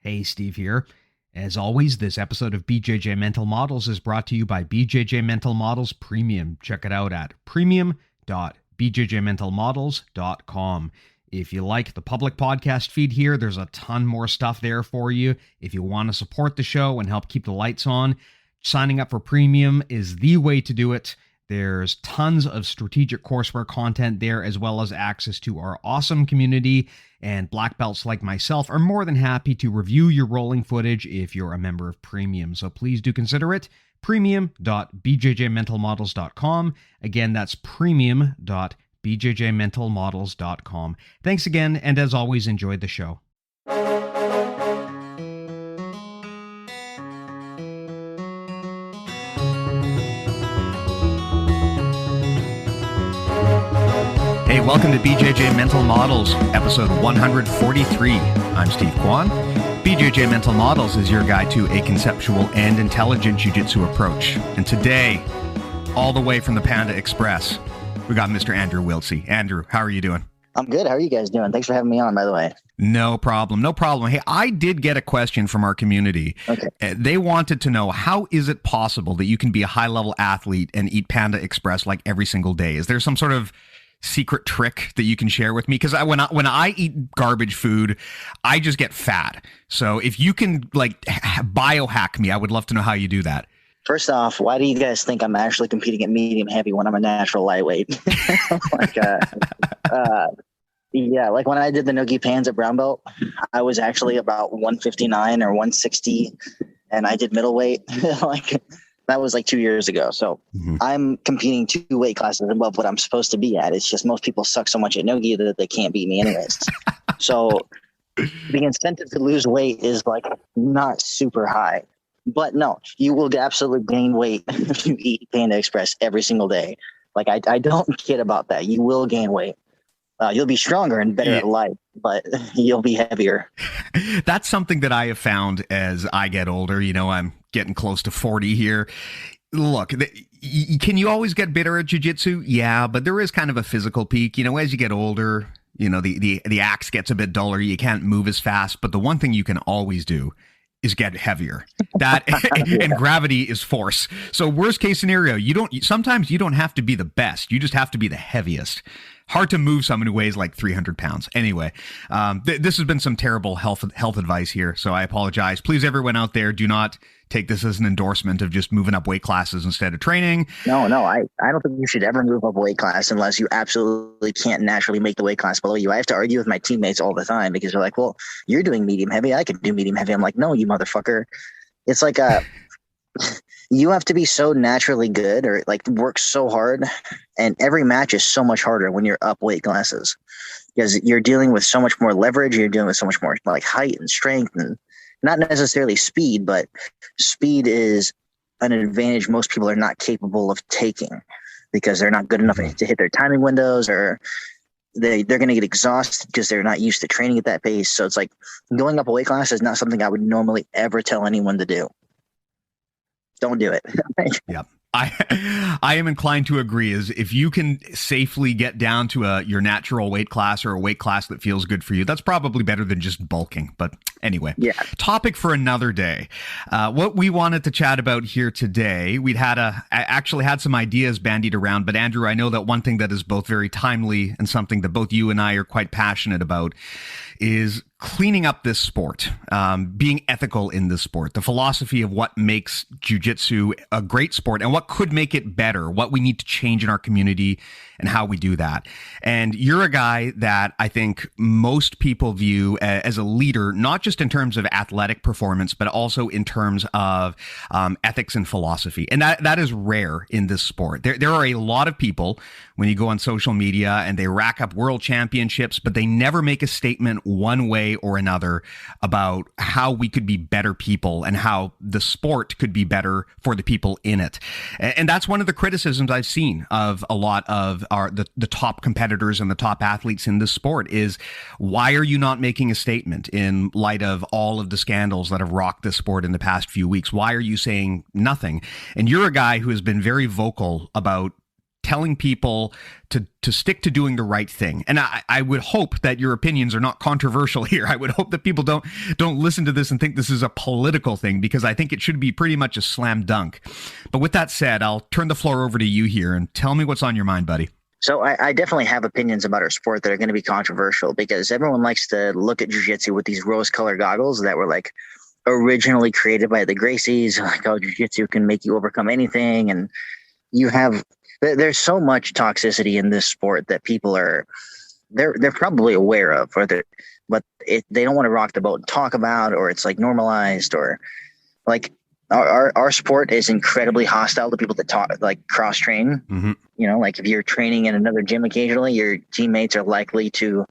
Hey, Steve here. As always, this episode of BJJ Mental Models is brought to you by BJJ Mental Models Premium. Check it out at premium.bjjmentalmodels.com. If you like the public podcast feed here, there's a ton more stuff there for you. If you want to support the show and help keep the lights on, signing up for Premium is the way to do it. There's tons of strategic courseware content there, as well as access to our awesome community, and black belts like myself are more than happy to review your rolling footage if you're a member of Premium. So please do consider it. Premium.bjjmentalmodels.com. Again, that's premium.bjjmentalmodels.com. Thanks again, and as always, enjoy the show. Hey, welcome to BJJ Mental Models, episode 143. I'm Steve Kwan. BJJ Mental Models is your guide to a conceptual and intelligent jiu-jitsu approach. And today, all the way from the Panda Express, we got Mr. Andrew Wiltse. Andrew, how are you doing? I'm good. How are you guys doing? Thanks for having me on, by the way. No problem. No problem. Hey, I did get a question from our community. Okay. They wanted to know, how is it possible that you can be a high-level athlete and eat Panda Express like every single day? Is there some sort of secret trick that you can share with me? Because when I eat garbage food, I just get fat. So if you can like biohack me, I would love to know how you do that. First off, why do you guys think I'm actually competing at medium heavy when I'm a natural lightweight? Yeah, like when I did the Nogi Pans at brown belt, I was actually about 159 or 160, and I did middleweight. That was like 2 years ago. So I'm competing 2 weight classes above what I'm supposed to be at. It's just most people suck so much at Nogi that they can't beat me anyways. So the incentive to lose weight is like not super high. But no, you will absolutely gain weight if you eat Panda Express every single day. Like I don't kid about that. You will gain weight. You'll be stronger and better at life, but you'll be heavier. That's something that I have found as I get older. You know, I'm getting close to 40 here. Look, can you always get better at jiu-jitsu? Yeah, but there is kind of a physical peak. You know, as you get older, you know, the axe gets a bit duller. You can't move as fast. But the one thing you can always do is get heavier. That and gravity is force. So worst case scenario, sometimes you don't have to be the best. You just have to be the heaviest. Hard to move someone who weighs like 300 pounds. Anyway, this has been some terrible health advice here, so I apologize. Please, everyone out there, do not take this as an endorsement of just moving up weight classes instead of training. No, I don't think you should ever move up weight class unless you absolutely can't naturally make the weight class below you. I have to argue with my teammates all the time because they're like, well, you're doing medium heavy. I can do medium heavy. I'm like, no, you motherfucker. It's like you have to be so naturally good or like work so hard. And every match is so much harder when you're up weight classes because you're dealing with so much more leverage. You're dealing with so much more like height and strength and not necessarily speed, but speed is an advantage most people are not capable of taking because they're not good enough to hit their timing windows or they're going to get exhausted because they're not used to training at that pace. So it's like going up a weight class is not something I would normally ever tell anyone to do. Don't do it. Yep. I am inclined to agree. Is if you can safely get down to your natural weight class or a weight class that feels good for you, that's probably better than just bulking. But anyway, topic for another day. What we wanted to chat about here today, I actually had some ideas bandied around. But Andrew, I know that one thing that is both very timely and something that both you and I are quite passionate about is cleaning up this sport, being ethical in this sport, the philosophy of what makes jiu-jitsu a great sport and what could make it better, what we need to change in our community and how we do that. And you're a guy that I think most people view as a leader, not just in terms of athletic performance, but also in terms of ethics and philosophy. And that is rare in this sport. There are a lot of people, when you go on social media and they rack up world championships, but they never make a statement one way or another about how we could be better people and how the sport could be better for the people in it. And that's one of the criticisms I've seen of a lot of the top competitors and the top athletes in this sport is, why are you not making a statement in light of all of the scandals that have rocked this sport in the past few weeks? Why are you saying nothing? And you're a guy who has been very vocal about telling people to stick to doing the right thing. And I would hope that your opinions are not controversial here. I would hope that people don't listen to this and think this is a political thing, because I think it should be pretty much a slam dunk. But with that said, I'll turn the floor over to you here and tell me what's on your mind, buddy. So I definitely have opinions about our sport that are going to be controversial, because everyone likes to look at jiu-jitsu with these rose-colored goggles that were like originally created by the Gracies, like, oh, jiu-jitsu can make you overcome anything. And there's so much toxicity in this sport that people they're probably aware of, but they don't want to rock the boat and talk about, or it's like normalized, or like our sport is incredibly hostile to people that talk, like cross train. Mm-hmm. You know, like if you're training in another gym occasionally, your teammates are likely to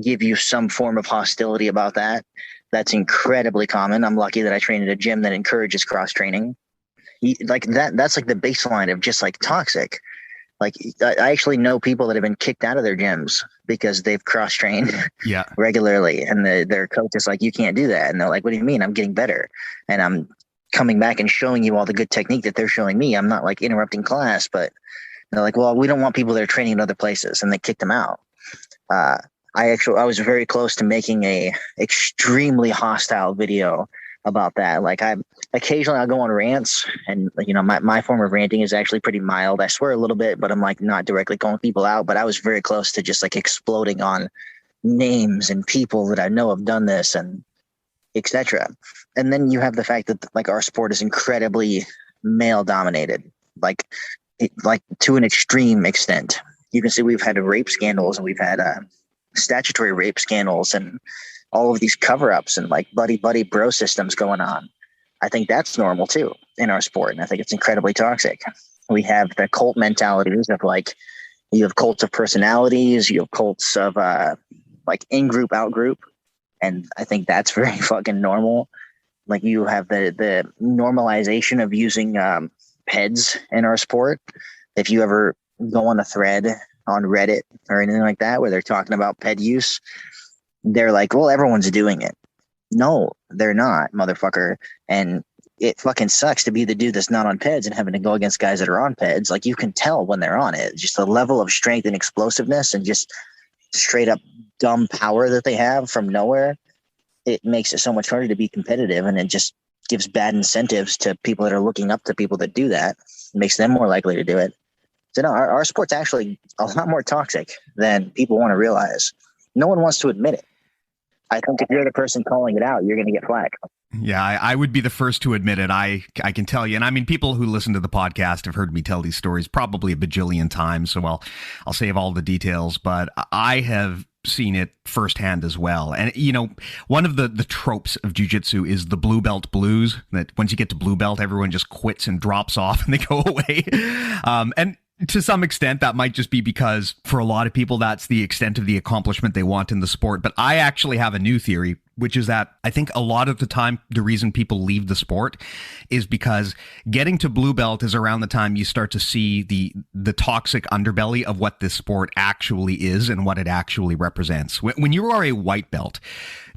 give you some form of hostility about that. That's incredibly common. I'm lucky that I train at a gym that encourages cross training. Like that's like the baseline of just like toxic. Like I actually know people that have been kicked out of their gyms because they've cross trained regularly, and their coach is like, you can't do that. And they're like, what do you mean? I'm getting better. And I'm coming back and showing you all the good technique that they're showing me. I'm not like interrupting class, but they're like, well, we don't want people that are training in other places, and they kicked them out. I was very close to making a extremely hostile video about that. Like occasionally I'll go on rants, and you know, my form of ranting is actually pretty mild. I swear a little bit, but I'm like not directly calling people out, but I was very close to just like exploding on names and people that I know have done this and etc. And then you have the fact that like our sport is incredibly male dominated, like to an extreme extent. You can see we've had rape scandals, and we've had statutory rape scandals, and all of these cover-ups and like buddy bro systems going on. I think that's normal too in our sport, and I think it's incredibly toxic. We have the cult mentalities of like, you have cults of personalities, you have cults of like in-group, out-group, and I think that's very fucking normal. Like you have the normalization of using PEDs in our sport. If you ever go on a thread on Reddit or anything like that where they're talking about PED use, they're like, well, everyone's doing it. No, they're not, motherfucker. And it fucking sucks to be the dude that's not on PEDs and having to go against guys that are on PEDs. Like you can tell when they're on it, just the level of strength and explosiveness and just straight up dumb power that they have from nowhere. It makes it so much harder to be competitive, and it just gives bad incentives to people that are looking up to people that do that. It makes them more likely to do it. So no, our sport's actually a lot more toxic than people want to realize. No one wants to admit it. I think if you're the person calling it out, you're going to get flack. Yeah, I would be the first to admit it. I can tell you. And I mean, people who listen to the podcast have heard me tell these stories probably a bajillion times. So I'll save all the details, but I have seen it firsthand as well. And, you know, one of the tropes of jiu-jitsu is the blue belt blues, that once you get to blue belt, everyone just quits and drops off and they go away. And to some extent, that might just be because for a lot of people, that's the extent of the accomplishment they want in the sport. But I actually have a new theory, which is that I think a lot of the time, the reason people leave the sport is because getting to blue belt is around the time you start to see the toxic underbelly of what this sport actually is and what it actually represents. When you are a white belt,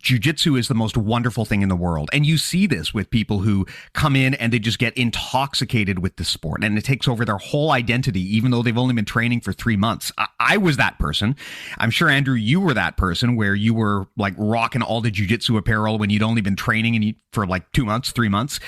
jiu-jitsu is the most wonderful thing in the world. And you see this with people who come in and they just get intoxicated with the sport, and it takes over their whole identity, even though they've only been training for 3 months. I was that person. I'm sure, Andrew, you were that person where you were like rocking all the jiu-jitsu apparel when you'd only been training for like 2 months, 3 months.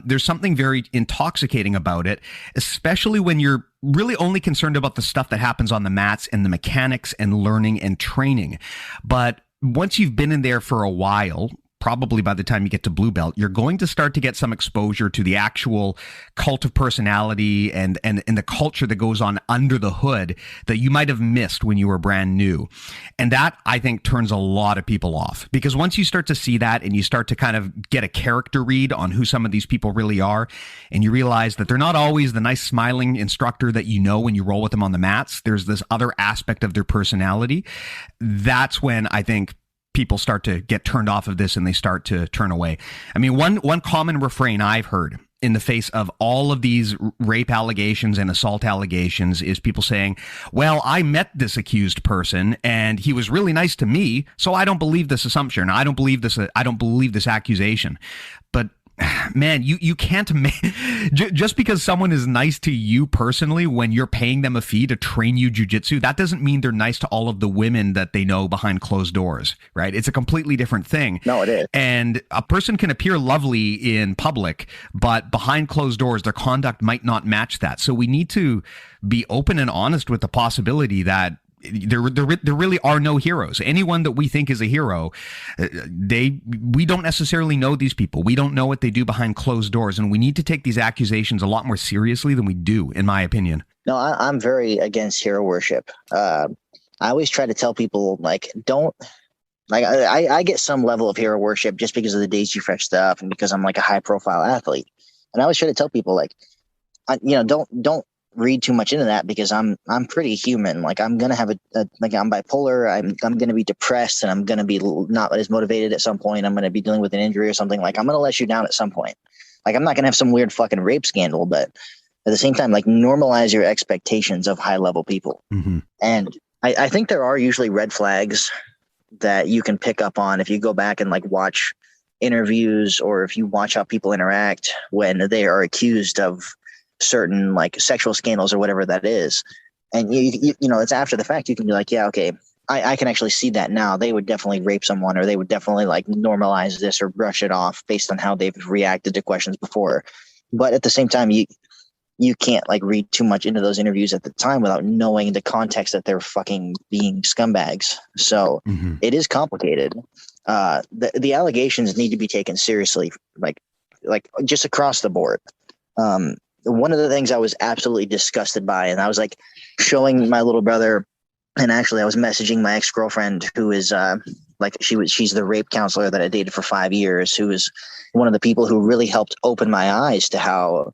There's something very intoxicating about it, especially when you're really only concerned about the stuff that happens on the mats and the mechanics and learning and training. But once you've been in there for a while, probably by the time you get to blue belt, you're going to start to get some exposure to the actual cult of personality and the culture that goes on under the hood that you might have missed when you were brand new. And that, I think, turns a lot of people off, because once you start to see that and you start to kind of get a character read on who some of these people really are, and you realize that they're not always the nice smiling instructor that you know when you roll with them on the mats, there's this other aspect of their personality. That's when I think people start to get turned off of this and they start to turn away. I mean, one common refrain I've heard in the face of all of these rape allegations and assault allegations is people saying, well, I met this accused person and he was really nice to me, so I don't believe this assumption. I don't believe this accusation. But Man, you can't just because someone is nice to you personally when you're paying them a fee to train you jujitsu, that doesn't mean they're nice to all of the women that they know behind closed doors, right? It's a completely different thing. No, it is. And a person can appear lovely in public, but behind closed doors, their conduct might not match that. So we need to be open and honest with the possibility that there really are no heroes. Anyone that we think is a hero, we don't necessarily know these people. We don't know what they do behind closed doors, and we need to take these accusations a lot more seriously than we do, in my opinion. No, I'm very against hero worship. I always try to tell people, like, don't, like, I get some level of hero worship just because of the Daisy Fresh stuff and because I'm like a high profile athlete. And I always try to tell people, like, don't read too much into that, because I'm pretty human. Like, I'm gonna have like, I'm bipolar. I'm gonna be depressed, and I'm gonna be not as motivated at some point. I'm gonna be dealing with an injury or something. Like, I'm gonna let you down at some point. Like, I'm not gonna have some weird fucking rape scandal, but at the same time, like, normalize your expectations of high level people. Mm-hmm. And I think there are usually red flags that you can pick up on if you go back and like watch interviews, or if you watch how people interact when they are accused of certain like sexual scandals or whatever that is. And you know, it's after the fact. You can be like, yeah, okay, I can actually see that now. They would definitely rape someone, or they would definitely like normalize this or brush it off based on how they've reacted to questions before. But at the same time, you can't like read too much into those interviews at the time without knowing the context that they're fucking being scumbags. So It is complicated. The allegations need to be taken seriously, like just across the board. One of the things I was absolutely disgusted by, and I was like showing my little brother, and actually I was messaging my ex-girlfriend, who is she's the rape counselor that I dated for 5 years, who is one of the people who really helped open my eyes to how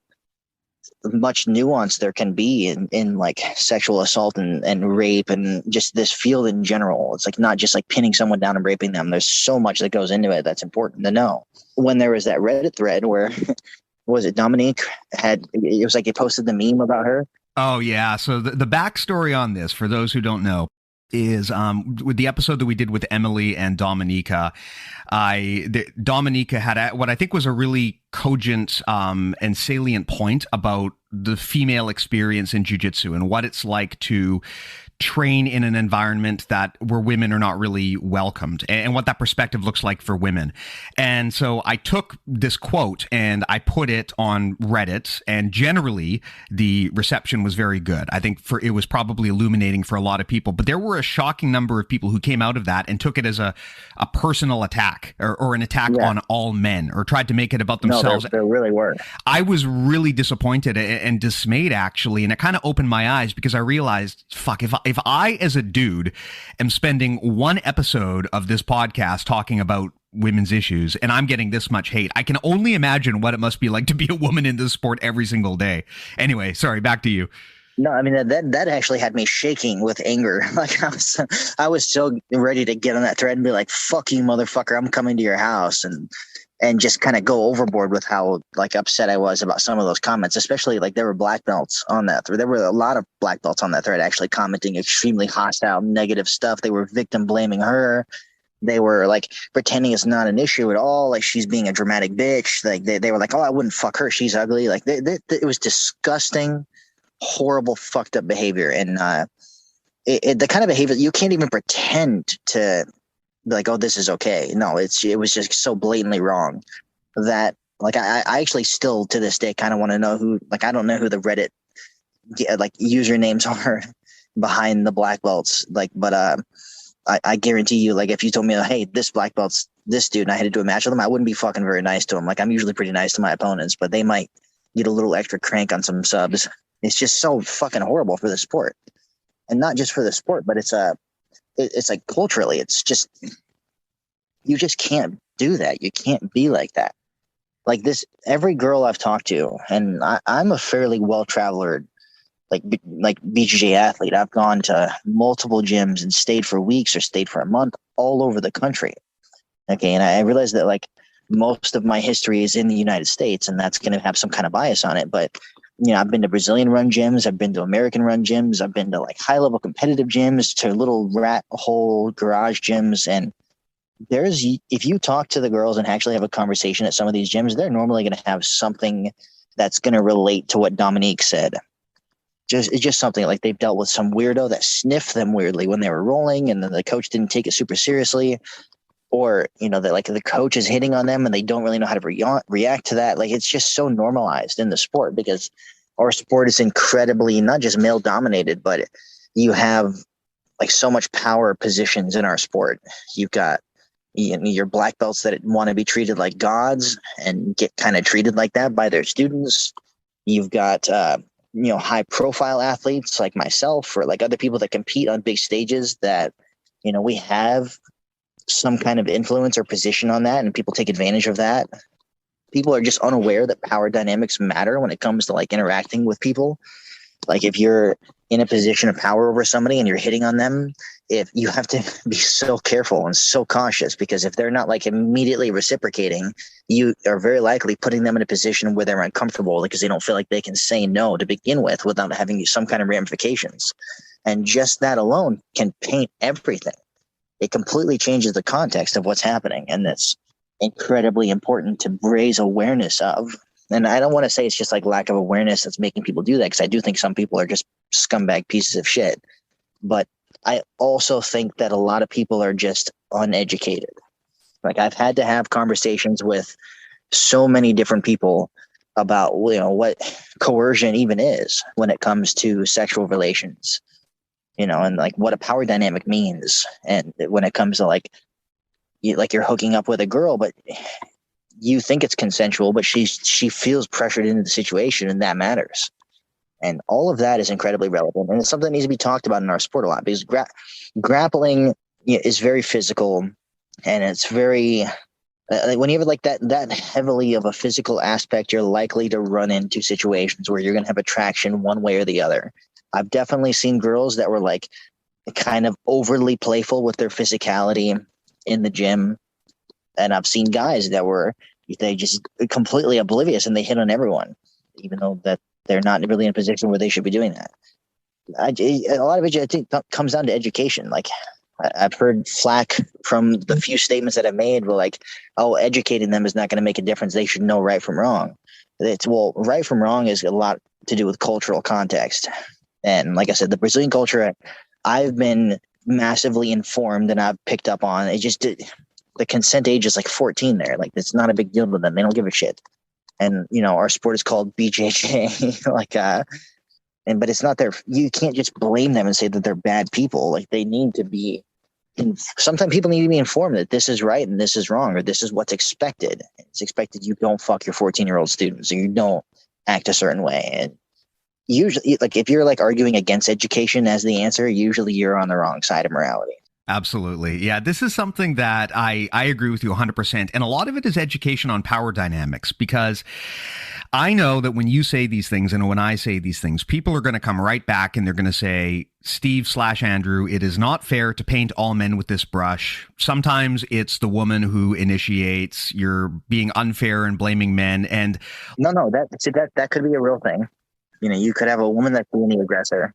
much nuance there can be in like sexual assault and rape and just this field in general. It's like not just like pinning someone down and raping them. There's so much that goes into it that's important to know. When there was that Reddit thread where was it Dominique it was like he posted the meme about her. Oh yeah. So the backstory on this, for those who don't know, is with the episode that we did with Emily and Dominica, Dominica had what I think was a really cogent and salient point about the female experience in jiu-jitsu and what it's like to train in an environment where women are not really welcomed, and what that perspective looks like for women. And so I took this quote and I put it on Reddit, and generally the reception was very good. I think it was probably illuminating for a lot of people, but there were a shocking number of people who came out of that and took it as a personal attack or an attack on all men, or tried to make it about themselves. No, there really were. I was really disappointed and dismayed, actually, and it kind of opened my eyes, because I realized, fuck, if I as a dude am spending one episode of this podcast talking about women's issues and I'm getting this much hate, I can only imagine what it must be like to be a woman in this sport every single day. Anyway, sorry, back to you. No, I mean, that actually had me shaking with anger. Like, I was so ready to get on that thread and be like, fuck you, motherfucker, I'm coming to your house, and just kind of go overboard with how like upset I was about some of those comments, especially like there were black belts on that thread. There were a lot of black belts on that thread actually commenting extremely hostile, negative stuff. They were victim blaming her. They were like pretending it's not an issue at all. Like she's being a dramatic bitch. Like they were like, oh, I wouldn't fuck her, she's ugly. Like it was disgusting, horrible, fucked up behavior. And the kind of behavior you can't even pretend to like, oh, this is okay. No, it was just so blatantly wrong that like I actually still to this day kind of want to know who, like, I don't know who the Reddit like usernames are behind the black belts, like, but I guarantee you, like, if you told me, hey, this black belt's this dude and I had to do a match with him, I wouldn't be fucking very nice to him. Like, I'm usually pretty nice to my opponents, but they might get a little extra crank on some subs. It's just so fucking horrible for the sport, and not just for the sport, but it's like culturally, it's just, you just can't do that. You can't be like that. Like this, every girl I've talked to, and I'm a fairly well-traveled, like BJJ athlete. I've gone to multiple gyms and stayed for weeks or stayed for a month all over the country. Okay. And I realized that like most of my history is in the United States, and that's going to have some kind of bias on it. But you know, I've been to Brazilian run gyms. I've been to American run gyms. I've been to like high level competitive gyms, to little rat hole garage gyms. And if you talk to the girls and actually have a conversation at some of these gyms, they're normally going to have something that's going to relate to what Dominique said. It's just something like they've dealt with some weirdo that sniffed them weirdly when they were rolling, and then the coach didn't take it super seriously, or that like the coach is hitting on them and they don't really know how to react to that. Like, it's just so normalized in the sport because our sport is incredibly not just male dominated, but you have like so much power positions in our sport. You've got your black belts that want to be treated like gods and get kind of treated like that by their students. You've got high profile athletes like myself or like other people that compete on big stages that we have some kind of influence or position on that, and people take advantage of that. People are just unaware that power dynamics matter when it comes to like interacting with people. Like, if you're in a position of power over somebody and you're hitting on them, if you have to be so careful and so cautious, because if they're not like immediately reciprocating, you are very likely putting them in a position where they're uncomfortable because they don't feel like they can say no to begin with without having some kind of ramifications. And just that alone can paint everything. It completely changes the context of what's happening. And that's incredibly important to raise awareness of. And I don't want to say it's just like lack of awareness that's making people do that, because I do think some people are just scumbag pieces of shit. But I also think that a lot of people are just uneducated. Like, I've had to have conversations with so many different people about what coercion even is when it comes to sexual relations, and like what a power dynamic means. And when it comes to like you're hooking up with a girl, but you think it's consensual, but she feels pressured into the situation, and that matters. And all of that is incredibly relevant, and it's something that needs to be talked about in our sport a lot, because grappling is very physical, and it's very when you have like that heavily of a physical aspect, you're likely to run into situations where you're going to have attraction one way or the other. I've definitely seen girls that were like kind of overly playful with their physicality in the gym. And I've seen guys that they just completely oblivious and they hit on everyone, even though that they're not really in a position where they should be doing that. A lot of it, I think, comes down to education. Like, I've heard flack from the few statements that I've made were like, oh, educating them is not going to make a difference. They should know right from wrong. Right from wrong is a lot to do with cultural context. And like I said, the Brazilian culture, I've been massively informed and I've picked up on. The consent age is like 14 there. Like, it's not a big deal to them. They don't give a shit. And, our sport is called BJJ. But it's not you can't just blame them and say that they're bad people. Like, they need to be, sometimes people need to be informed that this is right and this is wrong, or this is what's expected. It's expected you don't fuck your 14-year-old students, or you don't act a certain way. And usually, like, if you're like arguing against education as the answer, usually you're on the wrong side of morality. Absolutely. Yeah, this is something that I agree with you 100%. And a lot of it is education on power dynamics, because I know that when you say these things and when I say these things, people are going to come right back and they're going to say, Steve/Andrew, it is not fair to paint all men with this brush. Sometimes it's the woman who initiates. You're being unfair and blaming men. And no, that could be a real thing. You could have a woman that's being the aggressor.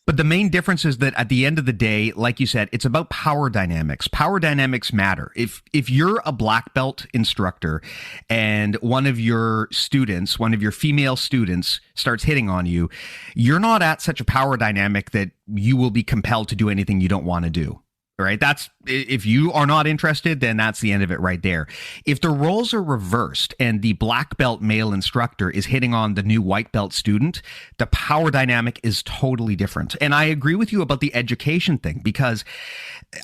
But the main difference is that at the end of the day, like you said, it's about power dynamics. Power dynamics matter. If you're a black belt instructor and one of your female students starts hitting on you, you're not at such a power dynamic that you will be compelled to do anything you don't want to do. Right? That's, if you are not interested, then that's the end of it right there. If the roles are reversed and the black belt male instructor is hitting on the new white belt student, the power dynamic is totally different. And I agree with you about the education thing, because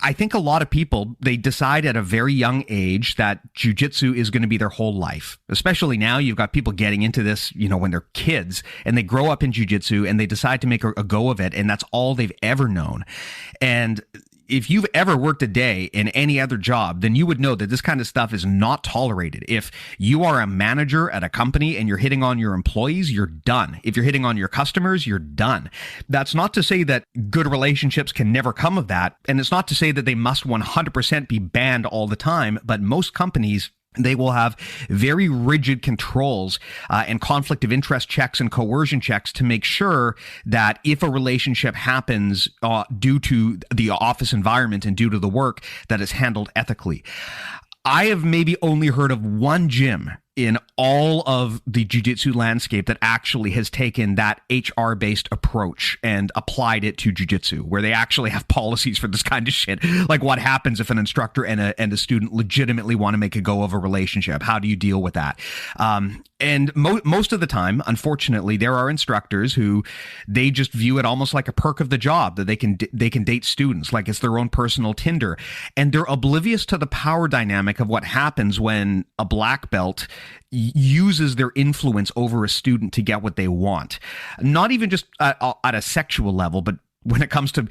I think a lot of people, they decide at a very young age that jiu-jitsu is going to be their whole life. Especially now, you've got people getting into this, when they're kids and they grow up in jiu-jitsu and they decide to make a go of it, and that's all they've ever known. And if you've ever worked a day in any other job, then you would know that this kind of stuff is not tolerated. If you are a manager at a company and you're hitting on your employees, you're done. If you're hitting on your customers, you're done. That's not to say that good relationships can never come of that. And it's not to say that they must 100% be banned all the time. But most companies They will have very rigid controls and conflict of interest checks and coercion checks to make sure that if a relationship happens due to the office environment and due to the work, that is handled ethically. I have maybe only heard of one gym in all of the jiu-jitsu landscape that actually has taken that HR-based approach and applied it to jiu-jitsu, where they actually have policies for this kind of shit. Like, what happens if an instructor and a student legitimately want to make a go of a relationship? How do you deal with that? And most of the time, unfortunately, there are instructors who they just view it almost like a perk of the job that they can date students like it's their own personal Tinder, and they're oblivious to the power dynamic of what happens when a black belt uses their influence over a student to get what they want. Not even just at a sexual level, but when it comes to,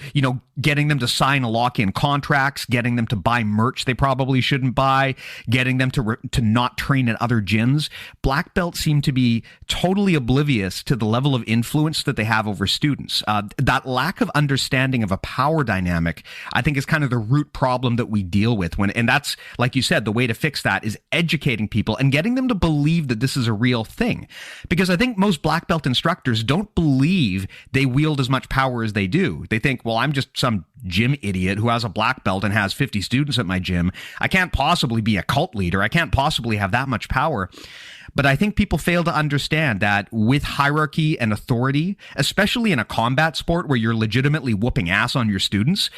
getting them to sign a lock-in contracts, getting them to buy merch they probably shouldn't buy, getting them to not train at other gyms. Black belts seem to be totally oblivious to the level of influence that they have over students. That lack of understanding of a power dynamic, I think, is kind of the root problem that we deal with. And that's, like you said, the way to fix that is educating people and getting them to believe that this is a real thing. Because I think most black belt instructors don't believe they wield as much power as they do. They think, well, I'm just some gym idiot who has a black belt and has 50 students at my gym. I can't possibly be a cult leader. I can't possibly have that much power. But I think people fail to understand that with hierarchy and authority, especially in a combat sport where you're legitimately whooping ass on your students,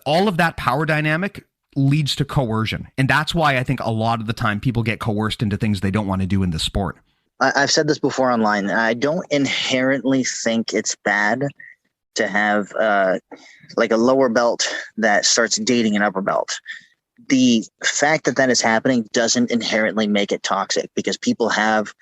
all of that power dynamic leads to coercion. And that's why I think a lot of the time people get coerced into things they don't want to do in the sport. I've said this before online. I don't inherently think it's bad to have like a lower belt that starts dating an upper belt. The fact that that is happening doesn't inherently make it toxic, because people have,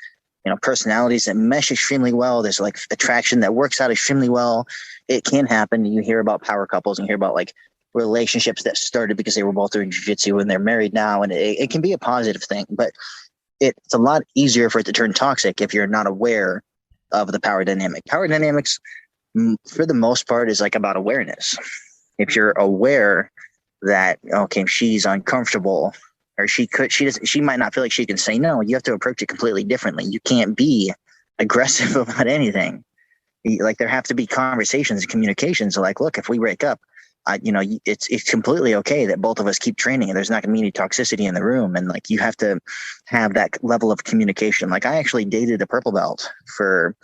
personalities that mesh extremely well. There's like attraction that works out extremely well. It can happen. You hear about power couples and hear about like relationships that started because they were both doing jiu-jitsu and they're married now. And it can be a positive thing, but it's a lot easier for it to turn toxic if you're not aware of the power dynamic. Power dynamics, for the most part, is like about awareness. If you're aware that, okay, she's uncomfortable, or she might not feel like she can say no, you have to approach it completely differently. You can't be aggressive about anything. Like, there have to be conversations and communications. Like, look, if we break up, it's completely okay that both of us keep training and there's not going to be any toxicity in the room. And like, you have to have that level of communication. Like, I actually dated a purple belt for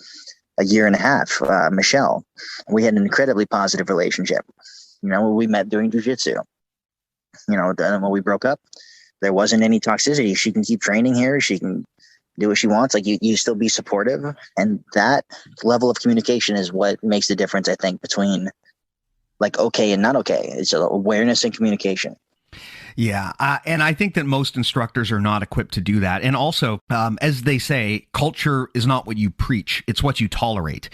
a year and a half, Michelle. We had an incredibly positive relationship. We met doing jiu-jitsu. Then when we broke up, there wasn't any toxicity. She can keep training here. She can do what she wants. Like, you still be supportive. And that level of communication is what makes the difference, I think, between like okay and not okay. It's awareness and communication. Yeah. And I think that most instructors are not equipped to do that. And also, as they say, culture is not what you preach, it's what you tolerate.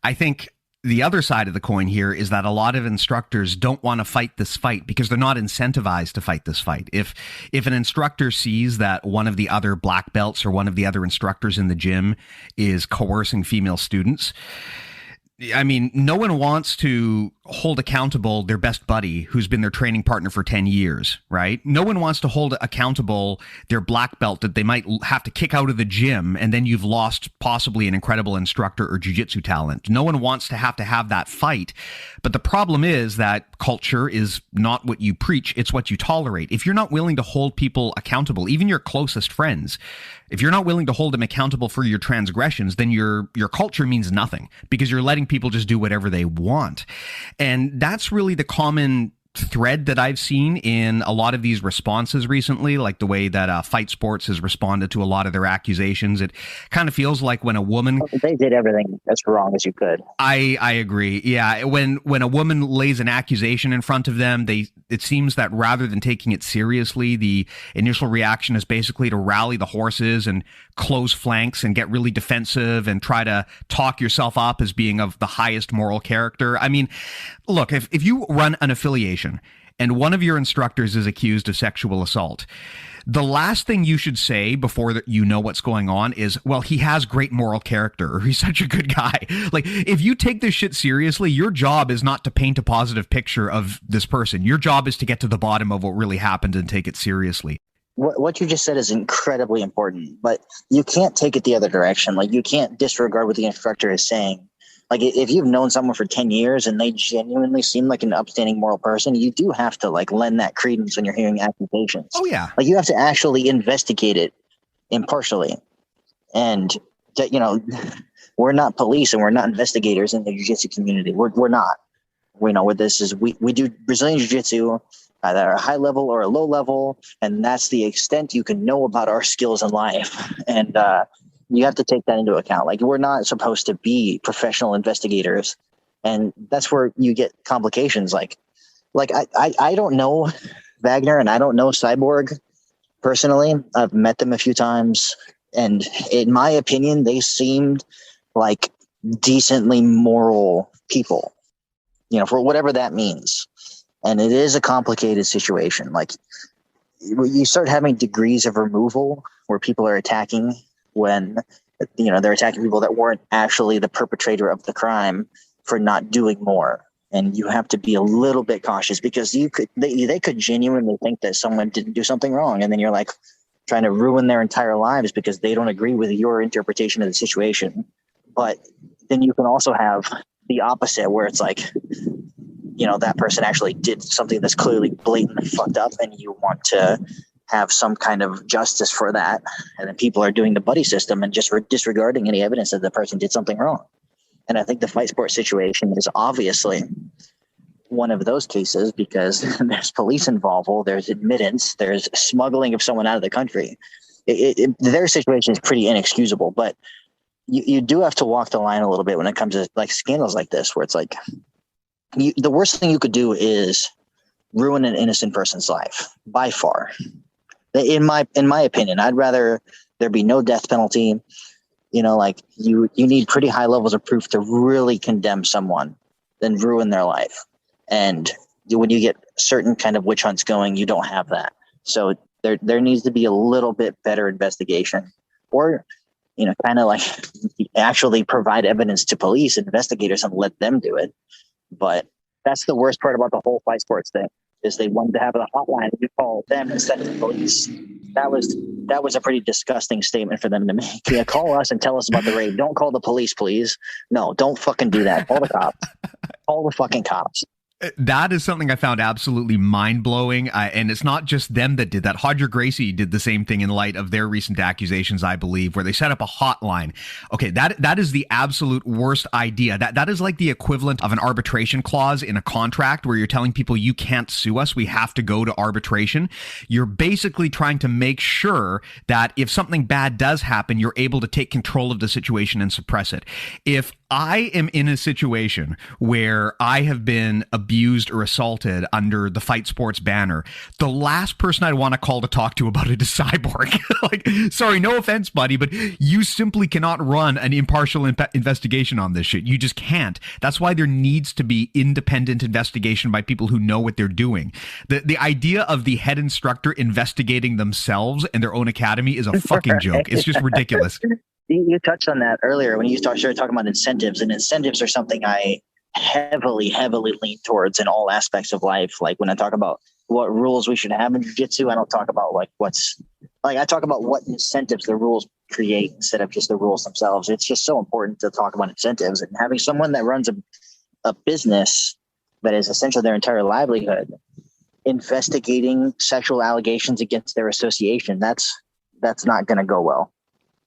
I think the other side of the coin here is that a lot of instructors don't want to fight this fight because they're not incentivized to fight this fight. If an instructor sees that one of the other black belts or one of the other instructors in the gym is coercing female students, I mean, no one wants to hold accountable their best buddy who's been their training partner for 10 years, right? No one wants to hold accountable their black belt that they might have to kick out of the gym, and then you've lost possibly an incredible instructor or jiu-jitsu talent. No one wants to have that fight. But the problem is that culture is not what you preach, it's what you tolerate. If you're not willing to hold people accountable, even your closest friends, if you're not willing to hold them accountable for your transgressions, then your culture means nothing, because you're letting people just do whatever they want. And that's really the common thread that I've seen in a lot of these responses recently, like the way that Fight Sports has responded to a lot of their accusations. It kind of feels like when a woman... They did everything as wrong as you could. I agree. Yeah. When a woman lays an accusation in front of them, it seems that rather than taking it seriously, the initial reaction is basically to rally the horses and close flanks and get really defensive and try to talk yourself up as being of the highest moral character. I mean, look, if you run an affiliation and one of your instructors is accused of sexual assault, the last thing you should say before you know what's going on is, well, he has great moral character, or he's such a good guy. Like, if you take this shit seriously, your job is not to paint a positive picture of this person. Your job is to get to the bottom of what really happened and take it seriously. what you just said is incredibly important, but you can't take it the other direction. Like, you can't disregard what the instructor is saying. Like, if you've known someone for 10 years and they genuinely seem like an upstanding moral person, you do have to like lend that credence when you're hearing accusations. Oh yeah. Like, you have to actually investigate it impartially. And that, you know, we're not police and we're not investigators in the jiu-jitsu community. We're not. We know what this is. We do Brazilian Jiu-Jitsu, either a high level or a low level, and that's the extent you can know about our skills in life. And you have to take that into account. Like, we're not supposed to be professional investigators, and that's where you get complications. I don't know Wagner and I don't know Cyborg personally. I've met them a few times, and in my opinion, they seemed like decently moral people, you know, for whatever that means. And it is a complicated situation. Like, you start having degrees of removal where people are attacking when, you know, they're attacking people that weren't actually the perpetrator of the crime for not doing more. And you have to be a little bit cautious, because they could genuinely think that someone didn't do something wrong. And then you're like trying to ruin their entire lives because they don't agree with your interpretation of the situation. But then you can also have the opposite, where it's like, you know, that person actually did something that's clearly blatantly fucked up, and you want to have some kind of justice for that. And then people are doing the buddy system and just disregarding any evidence that the person did something wrong. And I think the fight sport situation is obviously one of those cases, because there's police involved, there's admittance, there's smuggling of someone out of the country. Their situation is pretty inexcusable, but you do have to walk the line a little bit when it comes to like scandals like this, where it's like, the worst thing you could do is ruin an innocent person's life, by far. In my opinion, I'd rather there be no death penalty. You know, like, you need pretty high levels of proof to really condemn someone than ruin their life. And when you get certain kind of witch hunts going, you don't have that. So there needs to be a little bit better investigation, or, you know, kind of like actually provide evidence to police investigators and let them do it. But that's the worst part about the whole fight sports thing, is they wanted to have a hotline and you call them instead of the police. That was a pretty disgusting statement for them to make. Yeah, call us and tell us about the raid. Don't call the police, please. No, don't fucking do that. Call the cops. Call the fucking cops. That is something I found absolutely mind-blowing, and it's not just them that did that. Hodger Gracie did the same thing in light of their recent accusations, I believe, where they set up a hotline. Okay, that is the absolute worst idea. That is like the equivalent of an arbitration clause in a contract, where you're telling people you can't sue us, we have to go to arbitration. You're basically trying to make sure that if something bad does happen, you're able to take control of the situation and suppress it. If I am in a situation where I have been abused or assaulted under the fight sports banner, the last person I'd want to call to talk to about it is Cyborg. Like, sorry, no offense, buddy, but you simply cannot run an impartial investigation on this shit. You just can't. That's why there needs to be independent investigation by people who know what they're doing. The idea of the head instructor investigating themselves and their own academy is a fucking joke. It's just ridiculous. You touched on that earlier when you started talking about incentives, and incentives are something I heavily lean towards in all aspects of life. Like, when I talk about what rules we should have in jiu-jitsu, I don't talk about I talk about what incentives the rules create instead of just the rules themselves. It's just so important to talk about incentives, and having someone that runs a business that is essentially their entire livelihood investigating sexual allegations against their association, that's not going to go well.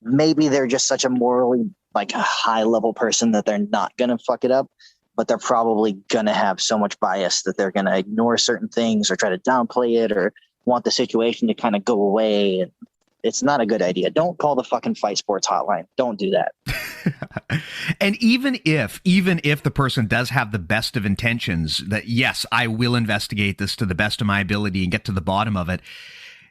Maybe they're just such a morally like a high level person that they're not going to fuck it up, but they're probably going to have so much bias that they're going to ignore certain things or try to downplay it or want the situation to kind of go away. It's not a good idea. Don't call the fucking fight sports hotline. Don't do that. And even if the person does have the best of intentions, that yes, I will investigate this to the best of my ability and get to the bottom of it,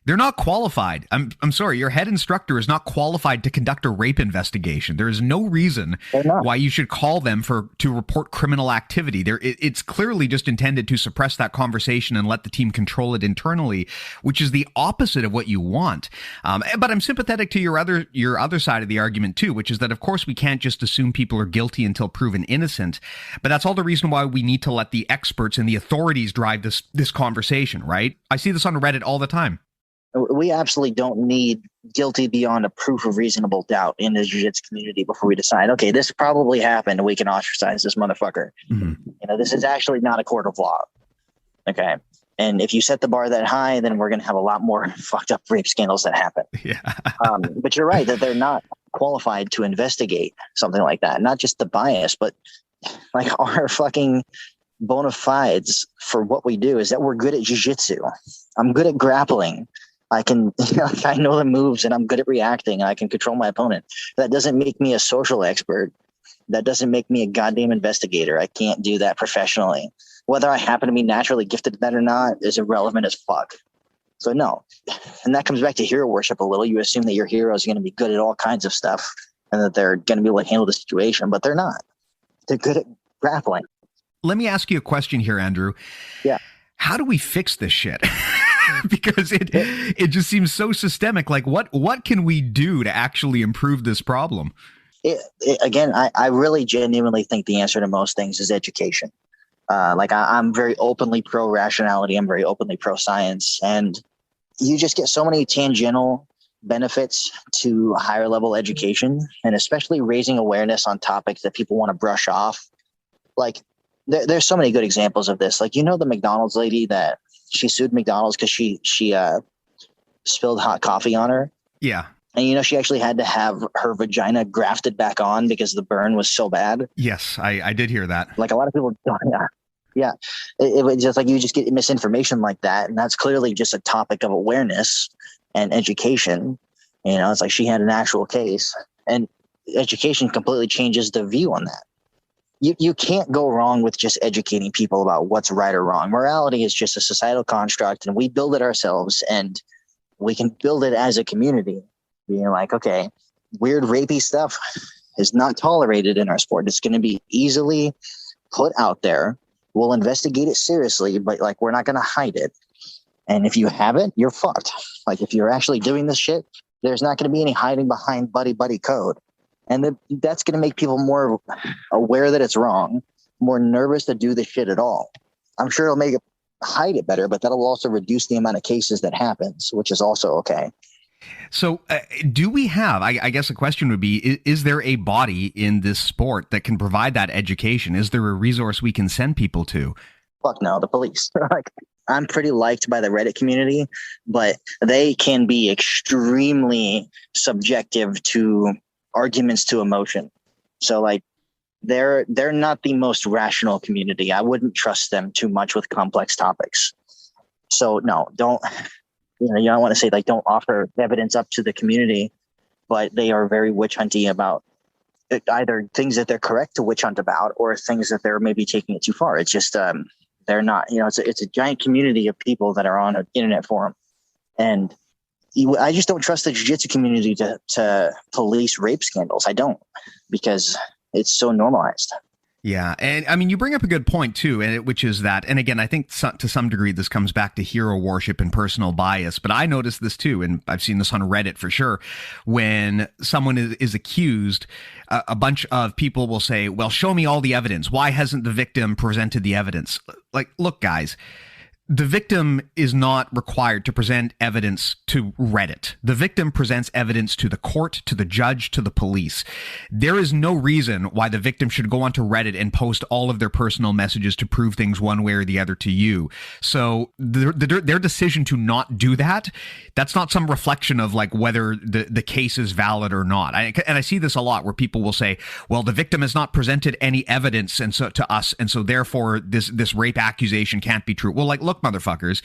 they're not qualified. I'm sorry, your head instructor is not qualified to conduct a rape investigation. There is no reason why you should call them to report criminal activity. It's clearly just intended to suppress that conversation and let the team control it internally, which is the opposite of what you want. But I'm sympathetic to your other side of the argument too, which is that of course we can't just assume people are guilty until proven innocent. But that's all the reason why we need to let the experts and the authorities drive this conversation, right? I see this on Reddit all the time. We absolutely don't need guilty beyond a proof of reasonable doubt in the jiu-jitsu community before we decide, okay, this probably happened and we can ostracize this motherfucker. This is actually not a court of law. Okay. And if you set the bar that high, then we're going to have a lot more fucked up rape scandals that happen. Yeah. But you're right that they're not qualified to investigate something like that. Not just the bias, but like our fucking bona fides for what we do is that we're good at jiu-jitsu. I'm good at grappling. I can, I know the moves and I'm good at reacting. I can control my opponent. That doesn't make me a social expert. That doesn't make me a goddamn investigator. I can't do that professionally. Whether I happen to be naturally gifted at that or not is irrelevant as fuck. So no. And that comes back to hero worship a little. You assume that your hero is going to be good at all kinds of stuff and that they're going to be able to handle the situation, but they're not. They're good at grappling. Let me ask you a question here, Andrew. Yeah. How do we fix this shit? Because it just seems so systemic. Like what can we do to actually improve this problem? Again, I really genuinely think the answer to most things is education. I'm very openly pro rationality. I'm very openly pro science, and you just get so many tangential benefits to higher level education, and especially raising awareness on topics that people want to brush off. Like there's so many good examples of this. Like, the McDonald's lady that she sued McDonald's because she spilled hot coffee on her. Yeah. And, she actually had to have her vagina grafted back on because the burn was so bad. Yes, I did hear that. Like a lot of people don't. Yeah. It was just like you just get misinformation like that. And that's clearly just a topic of awareness and education. It's like she had an actual case, and education completely changes the view on that. You can't go wrong with just educating people about what's right or wrong. Morality is just a societal construct, and we build it ourselves, and we can build it as a community. Being like, okay, weird rapey stuff is not tolerated in our sport. It's going to be easily put out there. We'll investigate it seriously, but we're not going to hide it. And if you have it, you're fucked. Like if you're actually doing this shit, there's not going to be any hiding behind buddy code. And that's going to make people more aware that it's wrong, more nervous to do this shit at all. I'm sure it'll make it hide it better, but that'll also reduce the amount of cases that happens, which is also okay. So do we have, I guess the question would be, is there a body in this sport that can provide that education? Is there a resource we can send people to? Fuck no, the police. I'm pretty liked by the Reddit community, but they can be extremely subjective to arguments to emotion. So they're not the most rational community. I wouldn't trust them too much with complex topics. So no, don't. You don't want to say don't offer evidence up to the community, but they are very witch hunty about either things that they're correct to witch hunt about or things that they're maybe taking it too far. It's just they're not. It's a giant community of people that are on an internet forum, and I just don't trust the jiu-jitsu community to police rape scandals. I don't, because it's so normalized. Yeah. And I mean, you bring up a good point too, which is that, and again, I think to some degree, this comes back to hero worship and personal bias, but I noticed this too. And I've seen this on Reddit for sure. When someone is accused, a bunch of people will say, well, show me all the evidence. Why hasn't the victim presented the evidence? Look, guys, the victim is not required to present evidence to Reddit. The victim presents evidence to the court, to the judge, to the police. There is no reason why the victim should go onto Reddit and post all of their personal messages to prove things one way or the other to you. So their decision to not do that, that's not some reflection of whether the case is valid or not. And I see this a lot where people will say, well, the victim has not presented any evidence and so to us, and so therefore this rape accusation can't be true. Well, look, motherfuckers,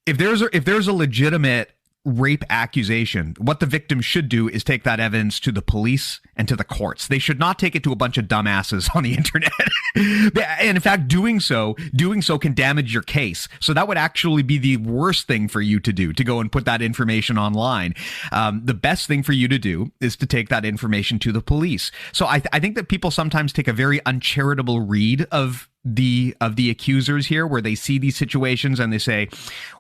if there's a legitimate rape accusation, what the victim should do is take that evidence to the police and to the courts. They should not take it to a bunch of dumbasses on the internet. And in fact, doing so can damage your case. So that would actually be the worst thing for you to do, to go and put that information online. The best thing for you to do is to take that information to the police. So I think that people sometimes take a very uncharitable read of the accusers here, where they see these situations and they say,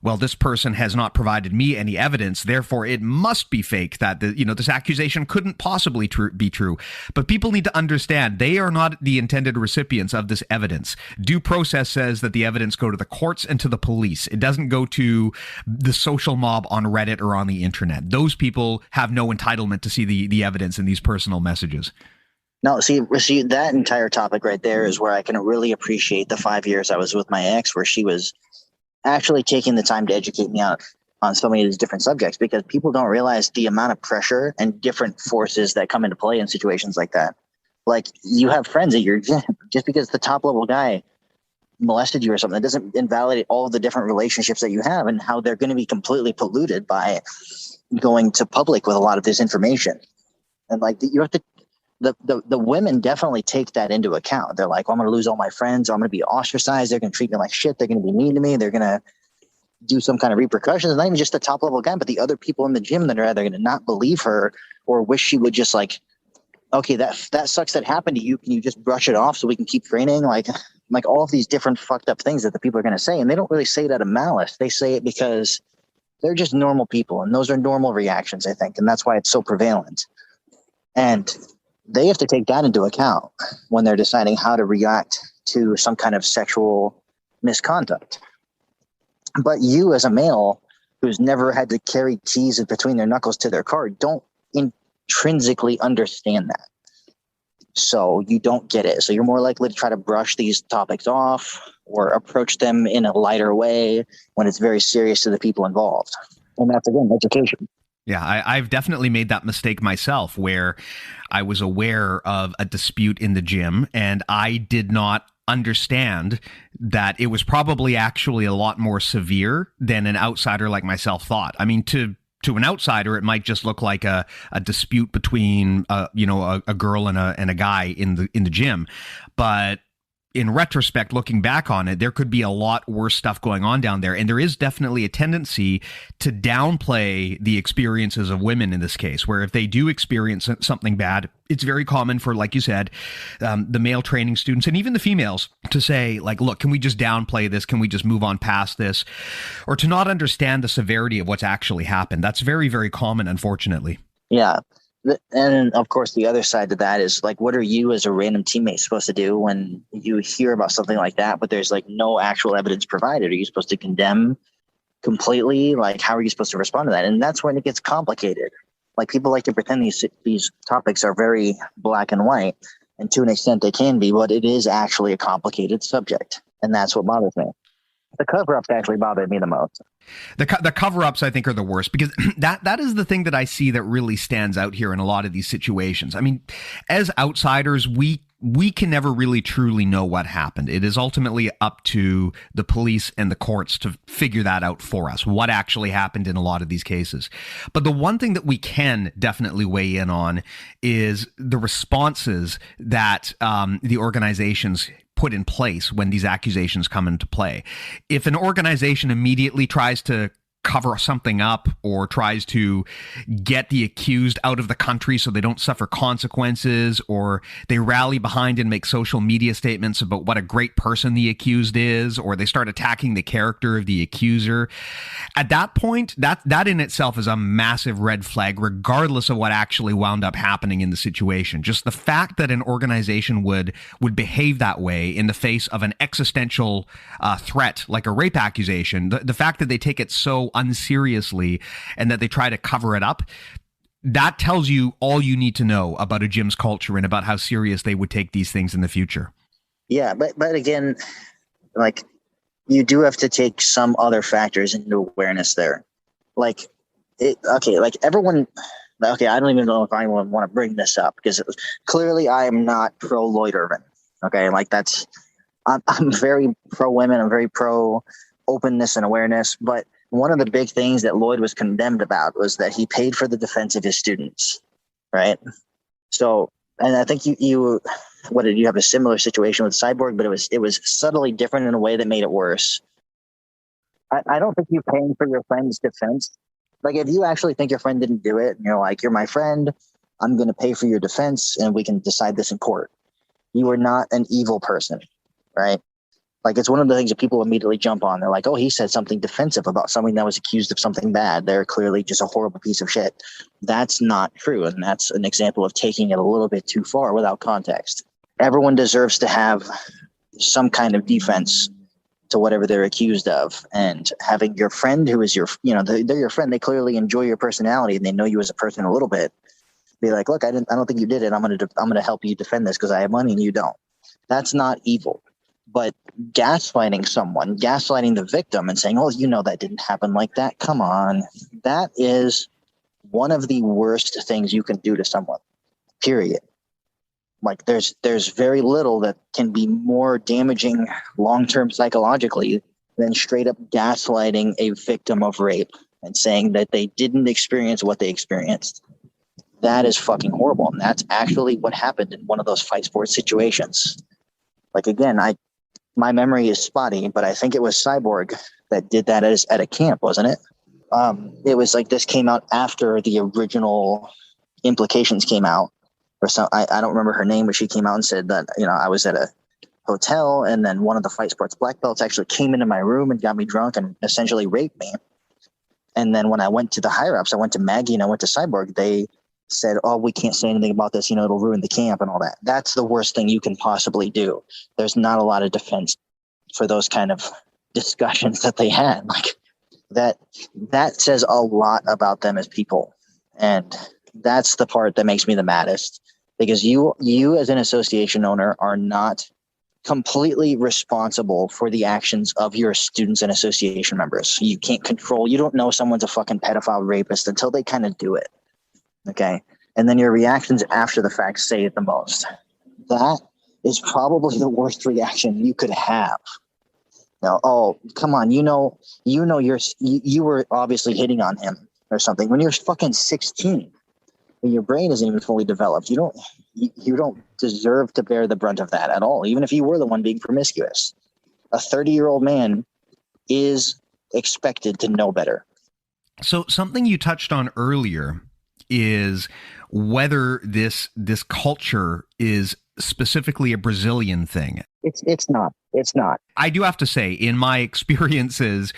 well, this person has not provided me any evidence, therefore it must be fake, that this accusation couldn't possibly be true. But people need to understand they are not the intended recipients of this evidence. Due process says that the evidence go to the courts and to the police. It doesn't go to the social mob on Reddit or on the internet. Those people have no entitlement to see the evidence in these personal messages. No, see, that entire topic right there is where I can really appreciate the 5 years I was with my ex, where she was actually taking the time to educate me out on so many of these different subjects, because people don't realize the amount of pressure and different forces that come into play in situations like that. Like, you have friends at your gym, just because the top level guy molested you or something, that doesn't invalidate all of the different relationships that you have and how they're going to be completely polluted by going to public with a lot of this information. And like, you have to, the women definitely take that into account. They're like, well, I'm going to lose all my friends. I'm going to be ostracized. They're going to treat me like shit. They're going to be mean to me. They're going to do some kind of repercussions. Not even just the top level guy, but the other people in the gym that are either going to not believe her or wish she would just like, okay, that sucks that happened to you. Can you just brush it off so we can keep training? Like all of these different fucked up things that the people are going to say. And they don't really say it out of malice. They say it because they're just normal people. And those are normal reactions, I think. And that's why it's so prevalent. And they have to take that into account when they're deciding how to react to some kind of sexual misconduct. But you, as a male who's never had to carry keys between their knuckles to their car, don't intrinsically understand that. So you don't get it. So you're more likely to try to brush these topics off or approach them in a lighter way when it's very serious to the people involved. And that's, again, education. Yeah, I've definitely made that mistake myself, where I was aware of a dispute in the gym and I did not understand that it was probably actually a lot more severe than an outsider like myself thought. I mean, to an outsider, it might just look like a dispute between a girl and a guy in the gym, but in retrospect, looking back on it, there could be a lot worse stuff going on down there. And there is definitely a tendency to downplay the experiences of women in this case, where if they do experience something bad, it's very common for, like you said, the male training students and even the females to say, like, look, can we just downplay this? Can we just move on past this? Or to not understand the severity of what's actually happened. That's very, very common, unfortunately. Yeah. And of course, the other side to that is like, what are you as a random teammate supposed to do when you hear about something like that, but there's like no actual evidence provided? Are you supposed to condemn completely? Like, how are you supposed to respond to that? And that's when it gets complicated. Like, people like to pretend these topics are very black and white, and to an extent they can be, but it is actually a complicated subject. And that's what bothers me. The cover-ups actually bothered me the most. The cover-ups, I think, are the worst, because that is the thing that I see that really stands out here in a lot of these situations. I mean, as outsiders, we can never really truly know what happened. It is ultimately up to the police and the courts to figure that out for us, what actually happened in a lot of these cases. But the one thing that we can definitely weigh in on is the responses that the organizations put in place when these accusations come into play. If an organization immediately tries to cover something up or tries to get the accused out of the country so they don't suffer consequences, or they rally behind and make social media statements about what a great person the accused is, or they start attacking the character of the accuser, at that point, that in itself is a massive red flag, regardless of what actually wound up happening in the situation. Just the fact that an organization would behave that way in the face of an existential threat like a rape accusation, the fact that they take it so unseriously and that they try to cover it up, that tells you all you need to know about a gym's culture and about how serious they would take these things in the future. Yeah, but again, like, you do have to take some other factors into awareness there. Like, everyone, I don't even know if I want to bring this up, because clearly I am not pro Lloyd Irvin. Okay, like, I'm very pro women. I'm very pro openness and awareness, but one of the big things that Lloyd was condemned about was that he paid for the defense of his students, right? So, and I think you have a similar situation with Cyborg, but it was subtly different in a way that made it worse. I don't think you're paying for your friend's defense. Like, if you actually think your friend didn't do it, and you're like, you're my friend, I'm going to pay for your defense and we can decide this in court. You are not an evil person, right? Like, it's one of the things that people immediately jump on. They're like, oh, he said something defensive about something that was accused of something bad. They're clearly just a horrible piece of shit. That's not true. And that's an example of taking it a little bit too far without context. Everyone deserves to have some kind of defense to whatever they're accused of. And having your friend who is your, they're your friend. They clearly enjoy your personality and they know you as a person a little bit. Be like, look, I don't think you did it. I'm going to help you defend this because I have money and you don't. That's not evil. But gaslighting someone, gaslighting the victim and saying, oh, that didn't happen like that. Come on. That is one of the worst things you can do to someone, period. Like, there's very little that can be more damaging long-term psychologically than straight up gaslighting a victim of rape and saying that they didn't experience what they experienced. That is fucking horrible. And that's actually what happened in one of those fight sports situations. Like, again, my memory is spotty, but I think it was Cyborg that did that at a camp, wasn't it? It was like this came out after the original implications came out. Or so I don't remember her name, but she came out and said that, I was at a hotel and then one of the fight sports black belts actually came into my room and got me drunk and essentially raped me. And then when I went to the higher ups, I went to Maggie and I went to Cyborg, they said, oh, we can't say anything about this, it'll ruin the camp and all that. That's the worst thing you can possibly do. There's not a lot of defense for those kind of discussions that they had. Like, that says a lot about them as people. And that's the part that makes me the maddest, because you as an association owner are not completely responsible for the actions of your students and association members. You can't control, you don't know someone's a fucking pedophile rapist until they kind of do it. Okay. And then your reactions after the fact say it the most. That is probably the worst reaction you could have. Now, oh, come on. You were obviously hitting on him or something when you're fucking 16, when your brain isn't even fully developed. You don't deserve to bear the brunt of that at all. Even if you were the one being promiscuous, a 30-year-old man is expected to know better. So something you touched on earlier is whether this culture is specifically a Brazilian thing. It's not. I do have to say, in my experiences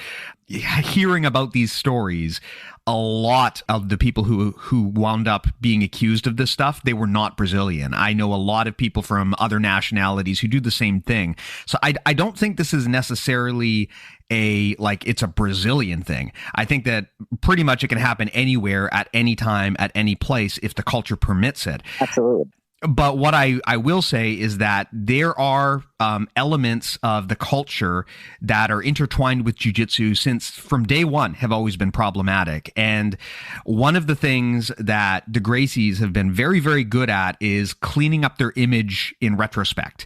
hearing about these stories, a lot of the people who wound up being accused of this stuff, they were not Brazilian. I know a lot of people from other nationalities who do the same thing. So I don't think this is necessarily it's a Brazilian thing. I think that pretty much it can happen anywhere, at any time, at any place, if the culture permits it. Absolutely. But what I will say is that there are elements of the culture that are intertwined with jiu-jitsu since from day one have always been problematic. And one of the things that the Gracies have been very, very good at is cleaning up their image in retrospect,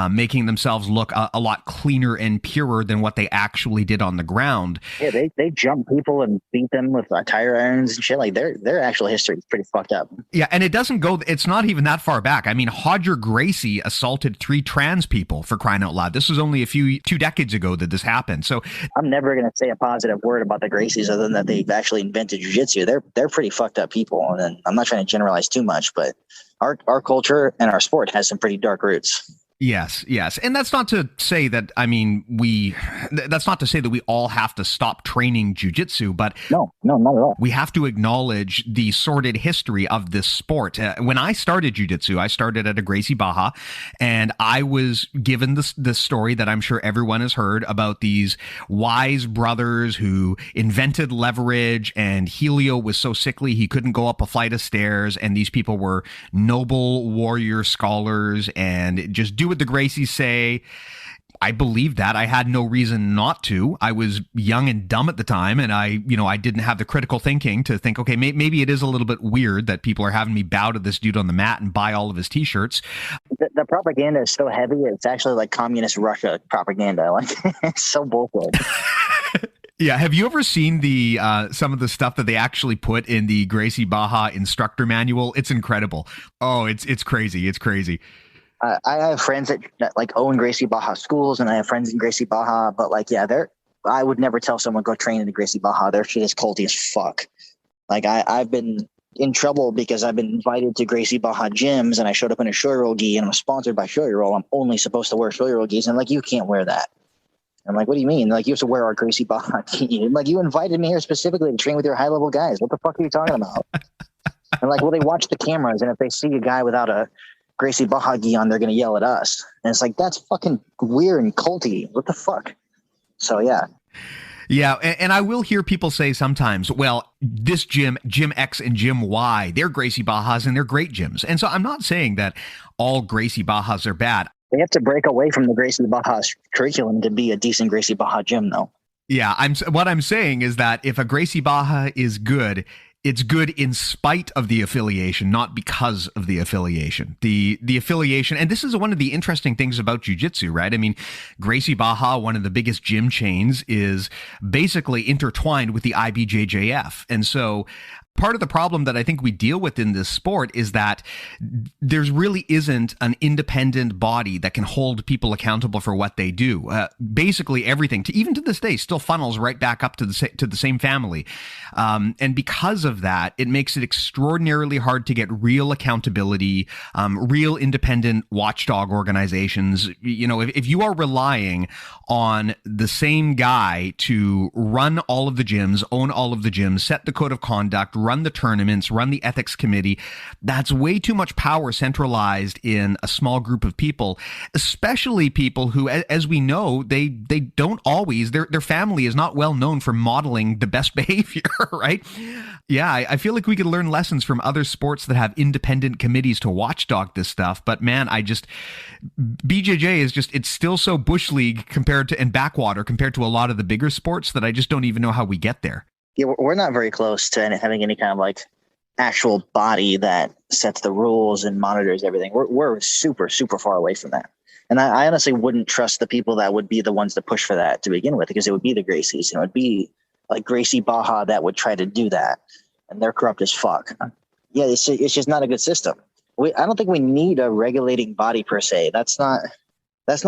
making themselves look a lot cleaner and purer than what they actually did on the ground. Yeah, they jump people and beat them with tire irons and shit. Like their actual history is pretty fucked up. Yeah, and it's not even that far back. I mean, Hodger Gracie assaulted 3 trans people, for crying out loud. This was only 2 decades ago that this happened. So I'm never going to say a positive word about the Gracies other than that they've actually invented jiu-jitsu. They're pretty fucked up people. And I'm not trying to generalize too much, but our culture and our sport has some pretty dark roots. Yes. And that's not to say that, that's not to say that we all have to stop training jiu-jitsu, but no, not at all. We have to acknowledge the sordid history of this sport. When I started jiu-jitsu, I started at a Gracie Barra, and I was given the story that I'm sure everyone has heard about these wise brothers who invented leverage, and Helio was so sickly he couldn't go up a flight of stairs, and these people were noble warrior scholars and just do what the Gracies say. I believed that. I had no reason not to. I was young and dumb at the time, and I didn't have the critical thinking to think, okay, maybe it is a little bit weird that people are having me bow to this dude on the mat and buy all of his t-shirts. The propaganda is so heavy, it's actually like communist Russia propaganda. Like, it's so bullshit. Yeah, have you ever seen some of the stuff that they actually put in the Gracie Barra instructor manual? It's incredible. Oh, it's crazy. It's crazy. I have friends that like own Gracie Barra schools, and I have friends in Gracie Barra, but I would never tell someone go train in the Gracie Barra. Their shit is culty as fuck. Like I've been in trouble because I've been invited to Gracie Barra gyms, and I showed up in a shoyoroll gi, and I'm sponsored by shoyoroll. I'm only supposed to wear shoyoroll gis, and you can't wear that. I'm like, what do you mean? Like, you have to wear our Gracie Baja gi. I'm like, you invited me here specifically to train with your high-level guys. What the fuck are you talking about? And like, well, they watch the cameras, and if they see a guy without a Gracie Baja gi on, they're going to yell at us. And it's like, that's fucking weird and culty. What the fuck? So, yeah. Yeah, and I will hear people say sometimes, well, this gym X and Gym Y, they're Gracie Bajas and they're great gyms. And so I'm not saying that all Gracie Bajas are bad. They have to break away from the Gracie Baja curriculum to be a decent Gracie Baja gym, though. Yeah, what I'm saying is that if a Gracie Baja is good, it's good in spite of the affiliation, not because of the affiliation. The affiliation, and this is one of the interesting things about jiu-jitsu, right? I mean, Gracie Baja, one of the biggest gym chains, is basically intertwined with the IBJJF. And so part of the problem that I think we deal with in this sport is that there's really isn't an independent body that can hold people accountable for what they do. Basically, everything, even to this day, still funnels right back up to the same family. And because of that, it makes it extraordinarily hard to get real accountability, real independent watchdog organizations. You know, if you are relying on the same guy to run all of the gyms, own all of the gyms, set the code of conduct, run the tournaments, run the ethics committee, that's way too much power centralized in a small group of people, especially people who, as we know, they don't always, their family is not well known for modeling the best behavior, right? Yeah, I feel like we could learn lessons from other sports that have independent committees to watchdog this stuff. But man, BJJ is just, it's still so bush league and backwater compared to a lot of the bigger sports that I just don't even know how we get there. Yeah, we're not very close to having any kind of like actual body that sets the rules and monitors everything. We're super, super far away from that. And I honestly wouldn't trust the people that would be the ones to push for that to begin with, because it would be the Gracies. It would be like Gracie Baja that would try to do that. And they're corrupt as fuck. Yeah, it's just not a good system. I don't think we need a regulating body per se. That's not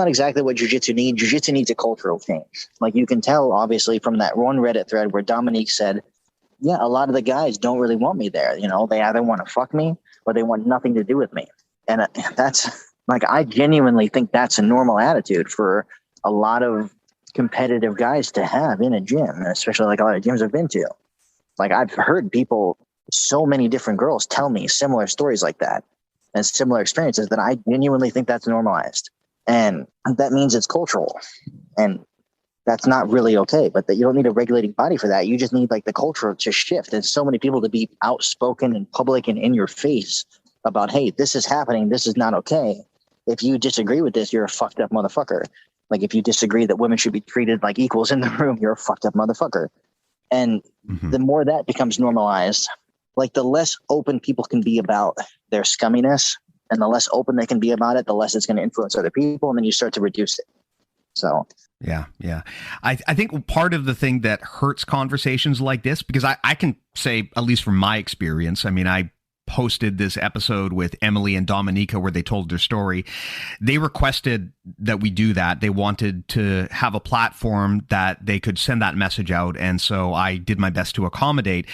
exactly what jiu-jitsu needs. Jiu-jitsu needs a cultural change. Like, you can tell, obviously, from that one Reddit thread where Dominique said, yeah, a lot of the guys don't really want me there. You know, they either want to fuck me or they want nothing to do with me. And that's like, I genuinely think that's a normal attitude for a lot of competitive guys to have in a gym, especially like a lot of gyms I've been to. Like, I've heard people, so many different girls tell me similar stories like that and similar experiences that I genuinely think that's normalized. And that means it's cultural, and that's not really okay, but that you don't need a regulating body for that. You just need like the culture to shift, and so many people to be outspoken and public and in your face about, hey, this is happening. This is not okay. If you disagree with this, you're a fucked up motherfucker. Like, if you disagree that women should be treated like equals in the room, you're a fucked up motherfucker. And the more that becomes normalized, like, the less open people can be about their scumminess, and the less open they can be about it, the less it's going to influence other people. And then you start to reduce it. So, yeah. I think part of the thing that hurts conversations like this, because I can say, at least from my experience, I mean, I hosted this episode with Emily and Dominica where they told their story. They requested that we do that. They wanted to have a platform that they could send that message out. And so I did my best to accommodate.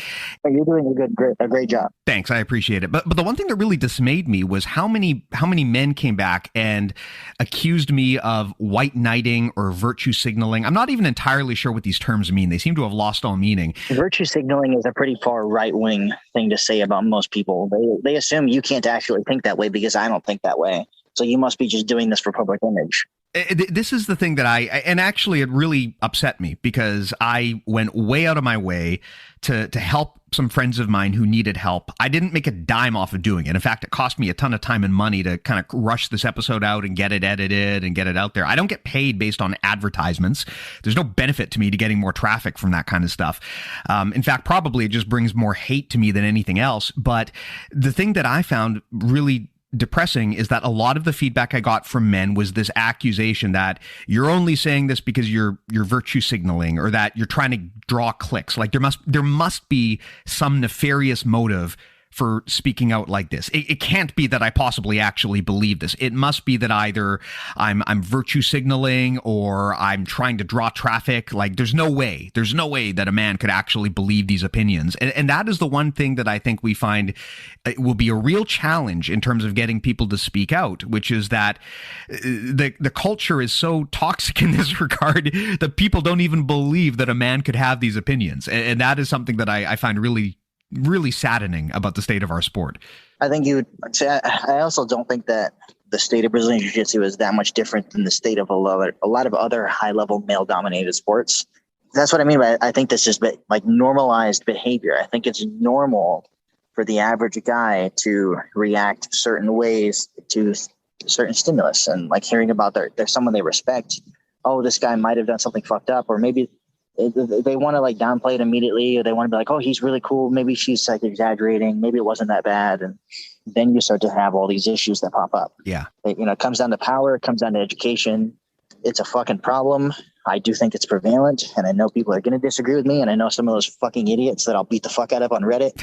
You're doing a great job. Thanks. I appreciate it. But the one thing that really dismayed me was how many men came back and accused me of white knighting or virtue signaling. I'm not even entirely sure what these terms mean. They seem to have lost all meaning. Virtue signaling is a pretty far right-wing thing to say about most people. They assume you can't actually think that way because I don't think that way. So you must be just doing this for public image. This is the thing that and actually it really upset me because I went way out of my way to help some friends of mine who needed help. I didn't make a dime off of doing it. In fact, it cost me a ton of time and money to kind of rush this episode out and get it edited and get it out there. I don't get paid based on advertisements. There's no benefit to me to getting more traffic from that kind of stuff. In fact, probably it just brings more hate to me than anything else. But the thing that I found really depressing is that a lot of the feedback I got from men was this accusation that you're only saying this because you're virtue signaling, or that you're trying to draw clicks. Like there must be some nefarious motive for speaking out like this. It can't be that I possibly actually believe this. It must be that either I'm virtue signaling or I'm trying to draw traffic. Like there's no way that a man could actually believe these opinions. And that is the one thing that I think we find will be a real challenge in terms of getting people to speak out, which is that the culture is so toxic in this regard that people don't even believe that a man could have these opinions. And that is something that I find really, really saddening about the state of our sport. I think you would say, I also don't think that the state of Brazilian Jiu-Jitsu is that much different than the state of a lot of other high-level male-dominated sports. That's what I mean by I think this is like normalized behavior. I think it's normal for the average guy to react certain ways to certain stimulus, and like hearing about there's someone they respect. Oh, this guy might have done something fucked up, or maybe they want to like downplay it immediately, or they want to be like, oh, he's really cool. Maybe she's like exaggerating. Maybe it wasn't that bad. And then you start to have all these issues that pop up. Yeah. It comes down to power. It comes down to education. It's a fucking problem. I do think it's prevalent. And I know people are going to disagree with me. And I know some of those fucking idiots that I'll beat the fuck out of on Reddit.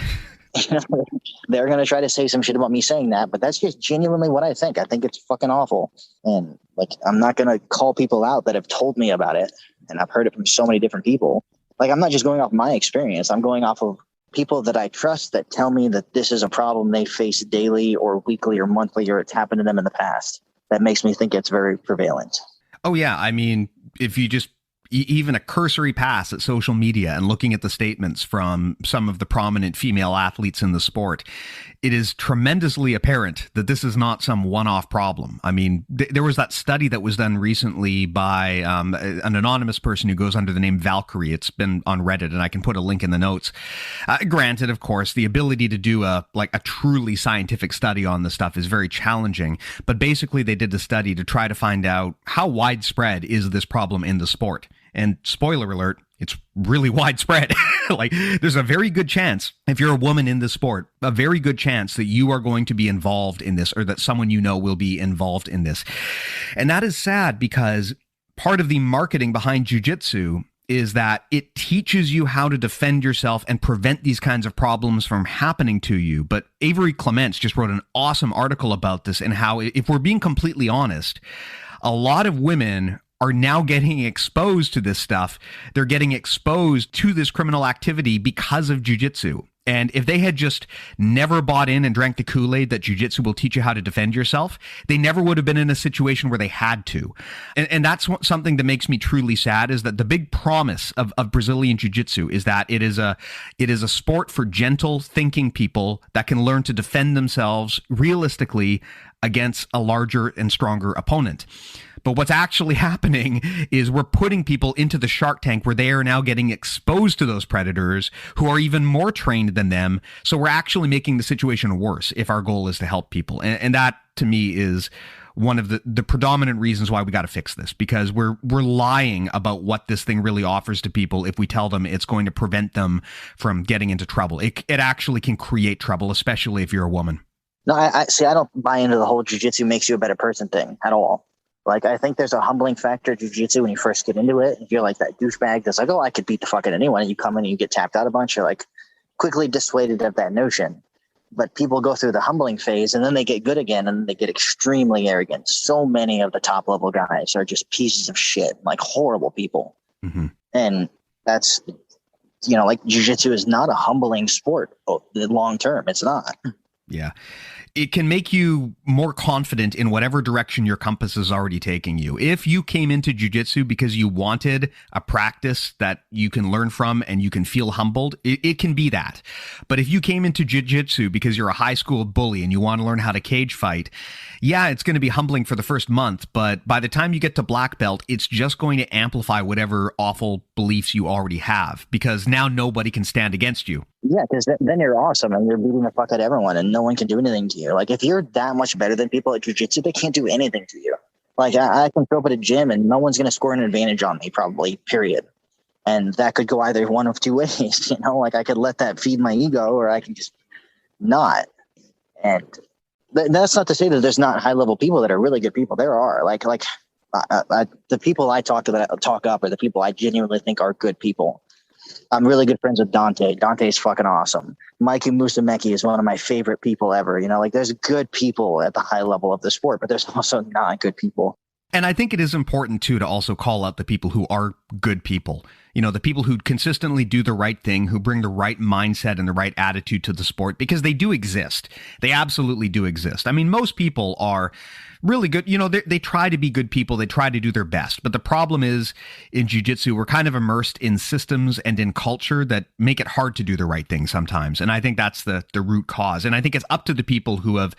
They're going to try to say some shit about me saying that, but that's just genuinely what I think. I think it's fucking awful. And like, I'm not going to call people out that have told me about it. And I've heard it from so many different people. Like, I'm not just going off my experience. I'm going off of people that I trust that tell me that this is a problem they face daily or weekly or monthly, or it's happened to them in the past. That makes me think it's very prevalent. Oh, yeah. I mean, if you just even a cursory pass at social media and looking at the statements from some of the prominent female athletes in the sport, it is tremendously apparent that this is not some one-off problem. I mean, there was that study that was done recently by an anonymous person who goes under the name Valkyrie. It's been on Reddit, and I can put a link in the notes. Granted, of course, the ability to do a truly scientific study on this stuff is very challenging. But basically, they did the study to try to find out how widespread is this problem in the sport. And spoiler alert, it's really widespread. Like, there's a very good chance, if you're a woman in this sport, a very good chance that you are going to be involved in this, or that someone you know will be involved in this. And that is sad, because part of the marketing behind jiu-jitsu is that it teaches you how to defend yourself and prevent these kinds of problems from happening to you. But Averi Clements just wrote an awesome article about this, and how, if we're being completely honest, a lot of women are now getting exposed to this stuff. They're getting exposed to this criminal activity because of jiu-jitsu. And if they had just never bought in and drank the Kool-Aid that jiu-jitsu will teach you how to defend yourself, they never would have been in a situation where they had to. And that's something that makes me truly sad, is that the big promise of Brazilian jiu-jitsu is that it is a sport for gentle thinking people that can learn to defend themselves realistically against a larger and stronger opponent. But what's actually happening is we're putting people into the shark tank where they are now getting exposed to those predators who are even more trained than them. So we're actually making the situation worse if our goal is to help people. And that, to me, is one of the predominant reasons why we got to fix this, because we're lying about what this thing really offers to people if we tell them it's going to prevent them from getting into trouble. It actually can create trouble, especially if you're a woman. No, I see. I don't buy into the whole jiu-jitsu makes you a better person thing at all. Like, I think there's a humbling factor to jiu-jitsu when you first get into it. If you're like that douchebag that's like, oh, I could beat the fuck out of anyone, and you come in and you get tapped out a bunch, you're like quickly dissuaded of that notion. But people go through the humbling phase, and then they get good again, and they get extremely arrogant. So many of the top level guys are just pieces of shit, like horrible people. Mm-hmm. And that's, like, jiu-jitsu is not a humbling sport long term. It's not. Yeah. It can make you more confident in whatever direction your compass is already taking you. If you came into jiu-jitsu because you wanted a practice that you can learn from and you can feel humbled, it can be that. But if you came into jiu-jitsu because you're a high school bully and you want to learn how to cage fight, yeah, it's going to be humbling for the first month, but by the time you get to black belt, it's just going to amplify whatever awful beliefs you already have, because now nobody can stand against you. Yeah, because then you're awesome and you're beating the fuck out of everyone and no one can do anything to you. Like, if you're that much better than people at jiu-jitsu, they can't do anything to you. Like, I can show up at a gym and no one's going to score an advantage on me, probably, period. And that could go either one of two ways, like, I could let that feed my ego, or I can just not. And that's not to say that there's not high-level people that are really good people. There are. The people I talk to that talk up are the people I genuinely think are good people. I'm really good friends with Dante. Dante's fucking awesome. Mikey Musumeci is one of my favorite people ever. You know, like there's good people at the high level of the sport, but there's also not good people. And I think it is important, too, to also call out the people who are good people. You know, the people who consistently do the right thing, who bring the right mindset and the right attitude to the sport, because they do exist. They absolutely do exist. I mean, most people are really good. You know, they try to be good people. They try to do their best. But the problem is in jiu-jitsu, we're kind of immersed in systems and in culture that make it hard to do the right thing sometimes. And I think that's the root cause. And I think it's up to the people who have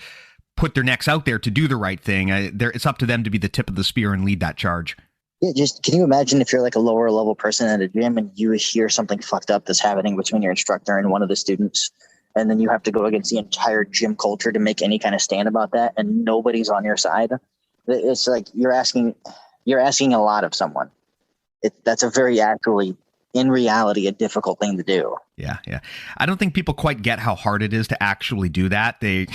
put their necks out there to do the right thing. It's up to them to be the tip of the spear and lead that charge. Yeah, just can you imagine if you're like a lower level person at a gym and you hear something fucked up that's happening between your instructor and one of the students, and then you have to go against the entire gym culture to make any kind of stand about that, and nobody's on your side? It's like you're asking a lot of someone. That's a very actually, in reality, a difficult thing to do. Yeah. I don't think people quite get how hard it is to actually do that. There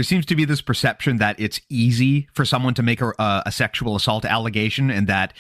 seems to be this perception that it's easy for someone to make a sexual assault allegation and that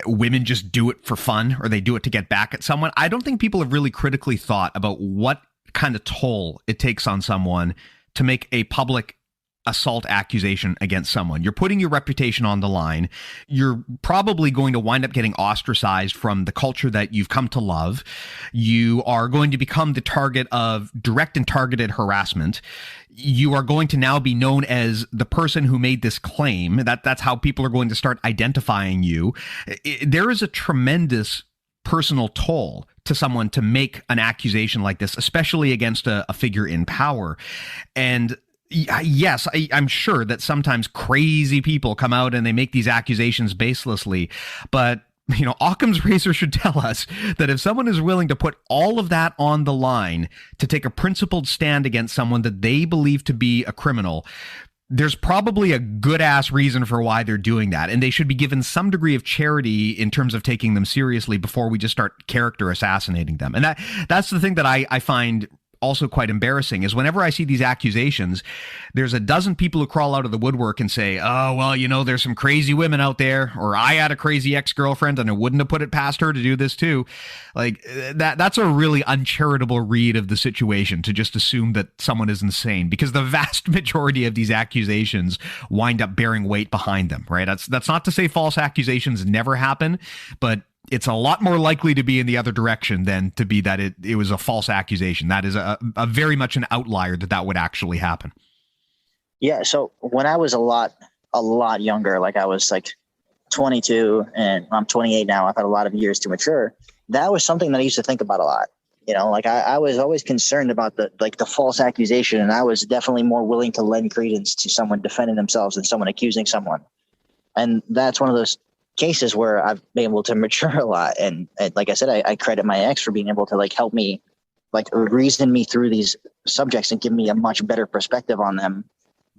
women just do it for fun or they do it to get back at someone. I don't think people have really critically thought about what kind of toll it takes on someone to make a public assault accusation against someone. You're putting your reputation on the line. You're probably going to wind up getting ostracized from the culture that you've come to love. You are going to become the target of direct and targeted harassment. You are going to now be known as the person who made this claim. That's how people are going to start identifying you. There is a tremendous personal toll to someone to make an accusation like this, especially against a figure in power. And yes, I'm sure that sometimes crazy people come out and they make these accusations baselessly, but you know, Occam's razor should tell us that if someone is willing to put all of that on the line to take a principled stand against someone that they believe to be a criminal, there's probably a good ass reason for why they're doing that. And they should be given some degree of charity in terms of taking them seriously before we just start character assassinating them. And that's the thing that I find also quite embarrassing is whenever I see these accusations, there's a dozen people who crawl out of the woodwork and say, oh, well, you know, there's some crazy women out there, or I had a crazy ex-girlfriend and I wouldn't have put it past her to do this too. Like that's a really uncharitable read of the situation to just assume that someone is insane, because the vast majority of these accusations wind up bearing weight behind them, right? That's not to say false accusations never happen, but it's a lot more likely to be in the other direction than to be that it was a false accusation. That is a very much an outlier that would actually happen. Yeah. So when I was a lot younger, like I was like 22 and I'm 28 now, I've had a lot of years to mature. That was something that I used to think about a lot. You know, like I was always concerned about the false accusation, and I was definitely more willing to lend credence to someone defending themselves than someone accusing someone. And that's one of those cases where I've been able to mature a lot. And like I said, I credit my ex for being able to like help me, like reason me through these subjects and give me a much better perspective on them.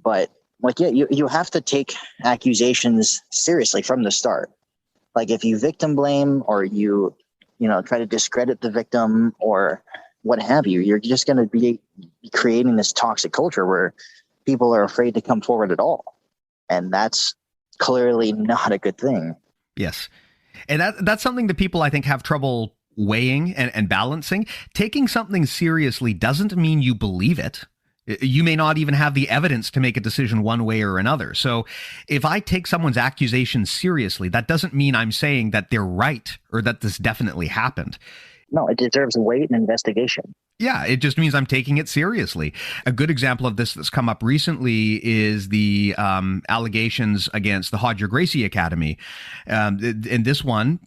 But like, yeah, you have to take accusations seriously from the start. Like if you victim blame or you try to discredit the victim or what have you, you're just going to be creating this toxic culture where people are afraid to come forward at all. And that's clearly not a good thing. Yes. And that's something that people, I think, have trouble weighing and balancing. Taking something seriously doesn't mean you believe it. You may not even have the evidence to make a decision one way or another. So if I take someone's accusation seriously, that doesn't mean I'm saying that they're right or that this definitely happened. No, it deserves weight and investigation. Yeah, it just means I'm taking it seriously. A good example of this that's come up recently is the allegations against the Hodger Gracie Academy. In this one,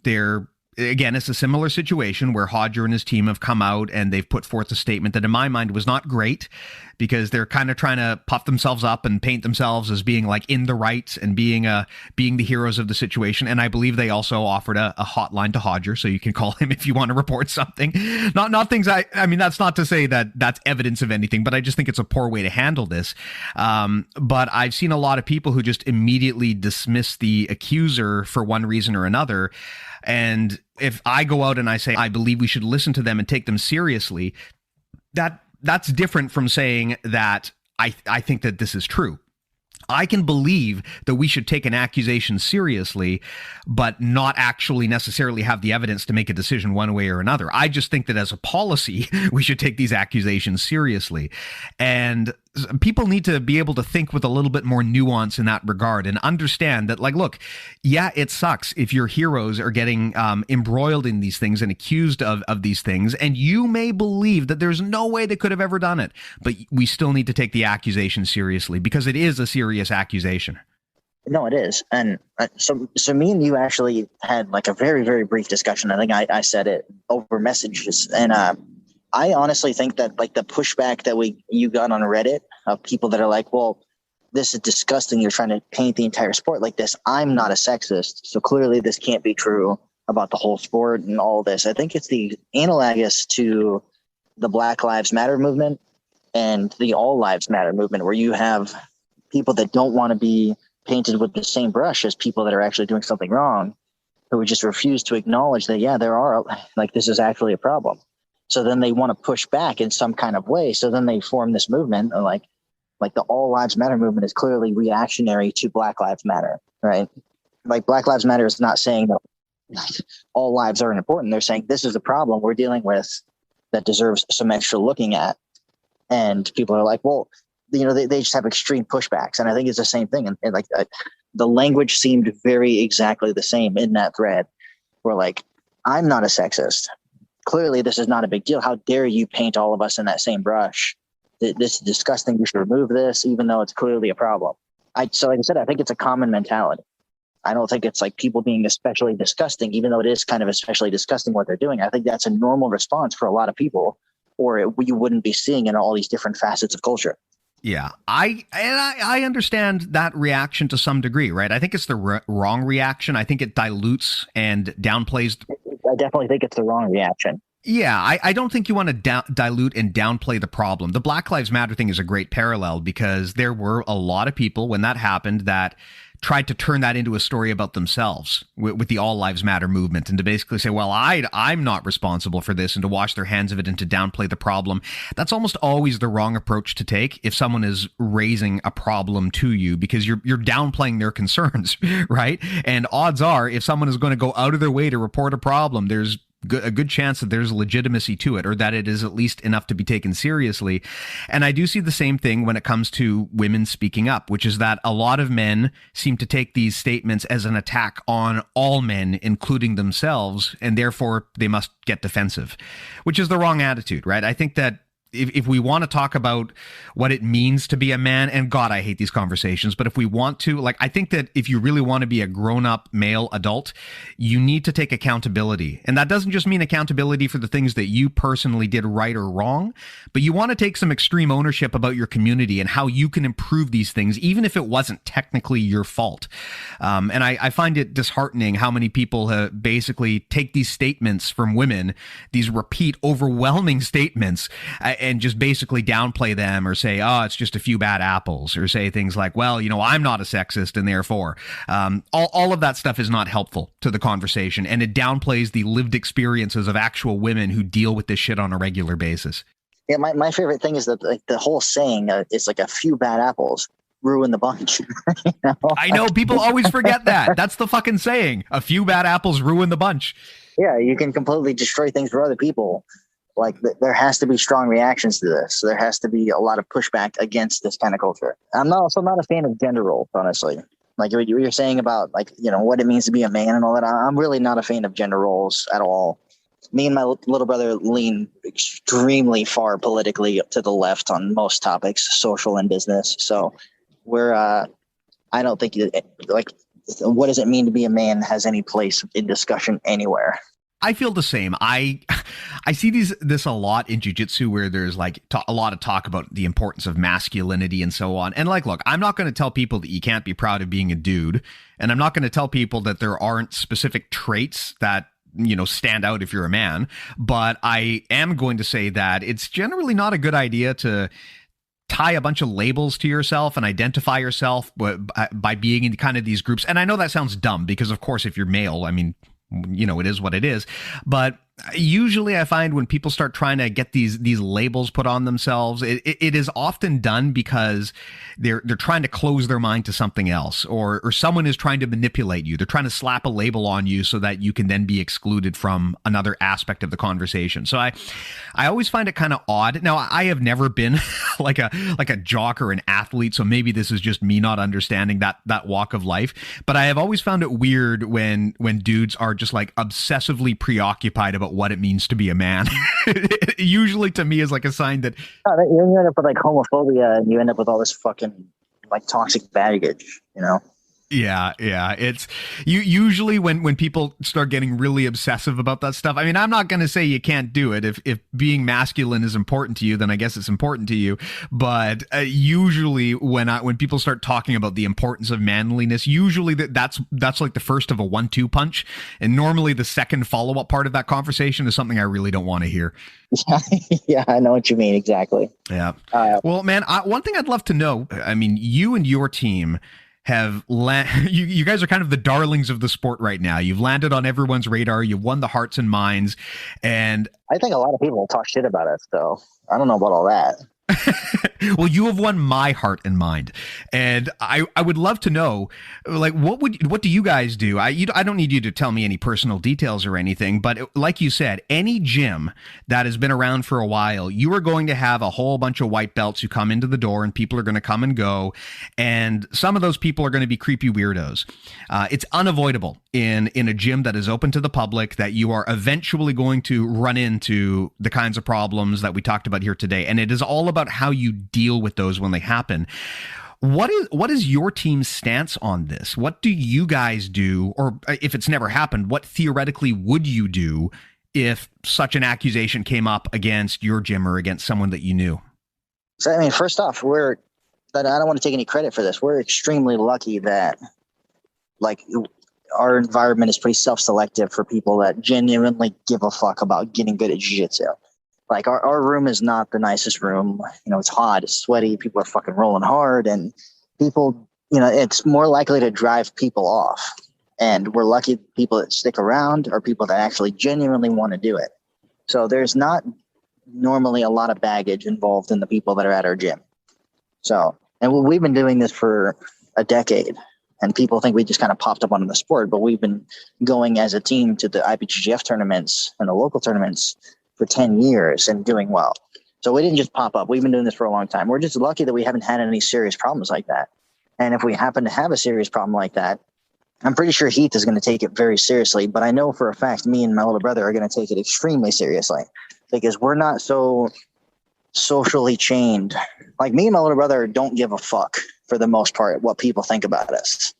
again, it's a similar situation where Hodger and his team have come out and they've put forth a statement that in my mind was not great, because they're kind of trying to puff themselves up and paint themselves as being like in the right and being the heroes of the situation. And I believe they also offered a hotline to Hodger, so you can call him if you want to report something. Not things I mean, that's not to say that that's evidence of anything, but I just think it's a poor way to handle this. But I've seen a lot of people who just immediately dismiss the accuser for one reason or another. And if I go out and I say, I believe we should listen to them and take them seriously, that's different from saying that I think that this is true. I can believe that we should take an accusation seriously, but not actually necessarily have the evidence to make a decision one way or another. I just think that as a policy, we should take these accusations seriously. And people need to be able to think with a little bit more nuance in that regard and understand that, like, look, yeah, it sucks if your heroes are getting embroiled in these things and accused of these things, and you may believe that there's no way they could have ever done it, but we still need to take the accusation seriously because it is a serious accusation. No, it is. And so me and you actually had like a very, very brief discussion. I think I said it over messages, and I honestly think that like the pushback that you got on Reddit of people that are like, well, this is disgusting. You're trying to paint the entire sport like this. I'm not a sexist, so clearly this can't be true about the whole sport and all this. I think it's the analogous to the Black Lives Matter movement and the All Lives Matter movement, where you have people that don't want to be painted with the same brush as people that are actually doing something wrong, who would just refuse to acknowledge that, yeah, there are, like, this is actually a problem. So then they want to push back in some kind of way. So then they form this movement, like the All Lives Matter movement is clearly reactionary to Black Lives Matter, right? Like Black Lives Matter is not saying that all lives aren't important. They're saying this is a problem we're dealing with that deserves some extra looking at. And people are like, well, you know, they just have extreme pushbacks. And I think it's the same thing. And like the language seemed very exactly the same in that thread, where like, I'm not a sexist. Clearly, this is not a big deal. How dare you paint all of us in that same brush? This is disgusting. You should remove this, even though it's clearly a problem. So like I said, I think it's a common mentality. I don't think it's like people being especially disgusting, even though it is kind of especially disgusting what they're doing. I think that's a normal response for a lot of people, or you wouldn't be seeing in all these different facets of culture. Yeah, I understand that reaction to some degree, right? I think it's the wrong reaction. I think it dilutes and downplays. I definitely think it's the wrong reaction. Yeah, I don't think you want to dilute and downplay the problem. The Black Lives Matter thing is a great parallel because there were a lot of people when that happened that tried to turn that into a story about themselves with the All Lives Matter movement, and to basically say, well, I'm not responsible for this, and to wash their hands of it and to downplay the problem. That's almost always the wrong approach to take if someone is raising a problem to you, because you're downplaying their concerns, right? And odds are, if someone is going to go out of their way to report a problem, there's a good chance that there's legitimacy to it, or that it is at least enough to be taken seriously. And I do see the same thing when it comes to women speaking up, which is that a lot of men seem to take these statements as an attack on all men, including themselves, and therefore they must get defensive, which is the wrong attitude, right? I think that if we want to talk about what it means to be a man, and God, I hate these conversations, but if we want to, like, I think that if you really want to be a grown-up male adult, you need to take accountability. And that doesn't just mean accountability for the things that you personally did right or wrong, but you want to take some extreme ownership about your community and how you can improve these things, even if it wasn't technically your fault. And I find it disheartening how many people basically take these statements from women, these repeat overwhelming statements, and just basically downplay them, or say, oh, it's just a few bad apples, or say things like, well, you know, I'm not a sexist, and therefore all of that stuff is not helpful to the conversation, and it downplays the lived experiences of actual women who deal with this shit on a regular basis. Yeah, my favorite thing is that like the whole saying is like a few bad apples ruin the bunch. You know? I know, people always forget that. That's the fucking saying. A few bad apples ruin the bunch. Yeah, you can completely destroy things for other people. Like there has to be strong reactions to this. There has to be a lot of pushback against this kind of culture. I'm also not a fan of gender roles, honestly. Like what you're saying about, like, you know, what it means to be a man and all that. I'm really not a fan of gender roles at all. Me and my little brother lean extremely far politically to the left on most topics, social and business. So we're, I don't think like, what does it mean to be a man has any place in discussion anywhere. I feel the same. I see this a lot in jiu-jitsu, where there's like a lot of talk about the importance of masculinity and so on. And like, look, I'm not going to tell people that you can't be proud of being a dude. And I'm not going to tell people that there aren't specific traits that, you know, stand out if you're a man. But I am going to say that it's generally not a good idea to tie a bunch of labels to yourself and identify yourself by being in kind of these groups. And I know that sounds dumb because, of course, if you're male, I mean, you know, it is what it is. But Usually I find when people start trying to get these labels put on themselves, it is often done because they're trying to close their mind to something else, or someone is trying to manipulate you. They're trying to slap a label on you so that you can then be excluded from another aspect of the conversation. So I always find it kind of odd. Now, I have never been like a jock or an athlete, so maybe this is just me not understanding that walk of life, but I have always found it weird when dudes are just like obsessively preoccupied about what it means to be a man. Usually to me is like a sign that you end up with like homophobia, and you end up with all this fucking like toxic baggage, you know? Yeah. It's usually when people start getting really obsessive about that stuff. I mean, I'm not going to say you can't do it. If being masculine is important to you, then I guess it's important to you. But usually when people start talking about the importance of manliness, usually that's like the first of a 1-2 punch. And normally the second follow-up part of that conversation is something I really don't want to hear. Yeah, I know what you mean. Exactly. Yeah. Well, man, one thing I'd love to know, I mean, you and your team have you guys are kind of the darlings of the sport right now. You've landed on everyone's radar. You've won the hearts and minds. And I think a lot of people talk shit about us, though. I don't know about all that. Well, you have won my heart and mind, and I would love to know, like, what do you guys do? I don't need you to tell me any personal details or anything, but like you said, any gym that has been around for a while, you are going to have a whole bunch of white belts who come into the door, and people are going to come and go, and some of those people are going to be creepy weirdos. It's unavoidable in a gym that is open to the public that you are eventually going to run into the kinds of problems that we talked about here today, and it is all about how you deal with those when they happen. What is your team's stance on this? What do you guys do? Or if it's never happened, what theoretically would you do if such an accusation came up against your gym or against someone that you knew? So, I mean, first off, I don't want to take any credit for this. We're extremely lucky that, like, our environment is pretty self-selective for people that genuinely give a fuck about getting good at jiu-jitsu. Like, our room is not the nicest room. You know, it's hot, it's sweaty, people are fucking rolling hard, and people, you know, it's more likely to drive people off. And we're lucky people that stick around are people that actually genuinely want to do it. So there's not normally a lot of baggage involved in the people that are at our gym. So, and we've been doing this for a decade, and people think we just kind of popped up onto the sport, but we've been going as a team to the IBJJF tournaments and the local tournaments for 10 years and doing well. So we didn't just pop up. We've been doing this for a long time. We're just lucky that we haven't had any serious problems like that. And if we happen to have a serious problem like that, I'm pretty sure Heath is going to take it very seriously. But I know for a fact me and my little brother are going to take it extremely seriously, because we're not so socially chained. Like, me and my little brother don't give a fuck for the most part what people think about us.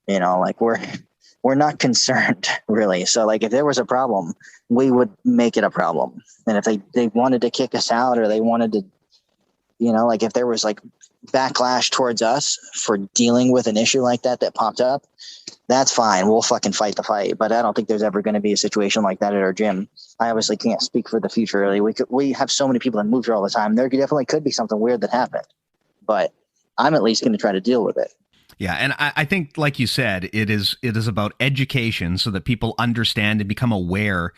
You know, like, we're not concerned really. So, like, if there was a problem, we would make it a problem. And if they wanted to kick us out, or they wanted to, you know, like, if there was like backlash towards us for dealing with an issue like that popped up, that's fine. We'll fucking fight the fight. But I don't think there's ever going to be a situation like that at our gym. I obviously can't speak for the future really. We have so many people that move here all the time. There definitely could be something weird that happened, but I'm at least going to try to deal with it. Yeah, and I think, like you said, it is about education so that people understand and become aware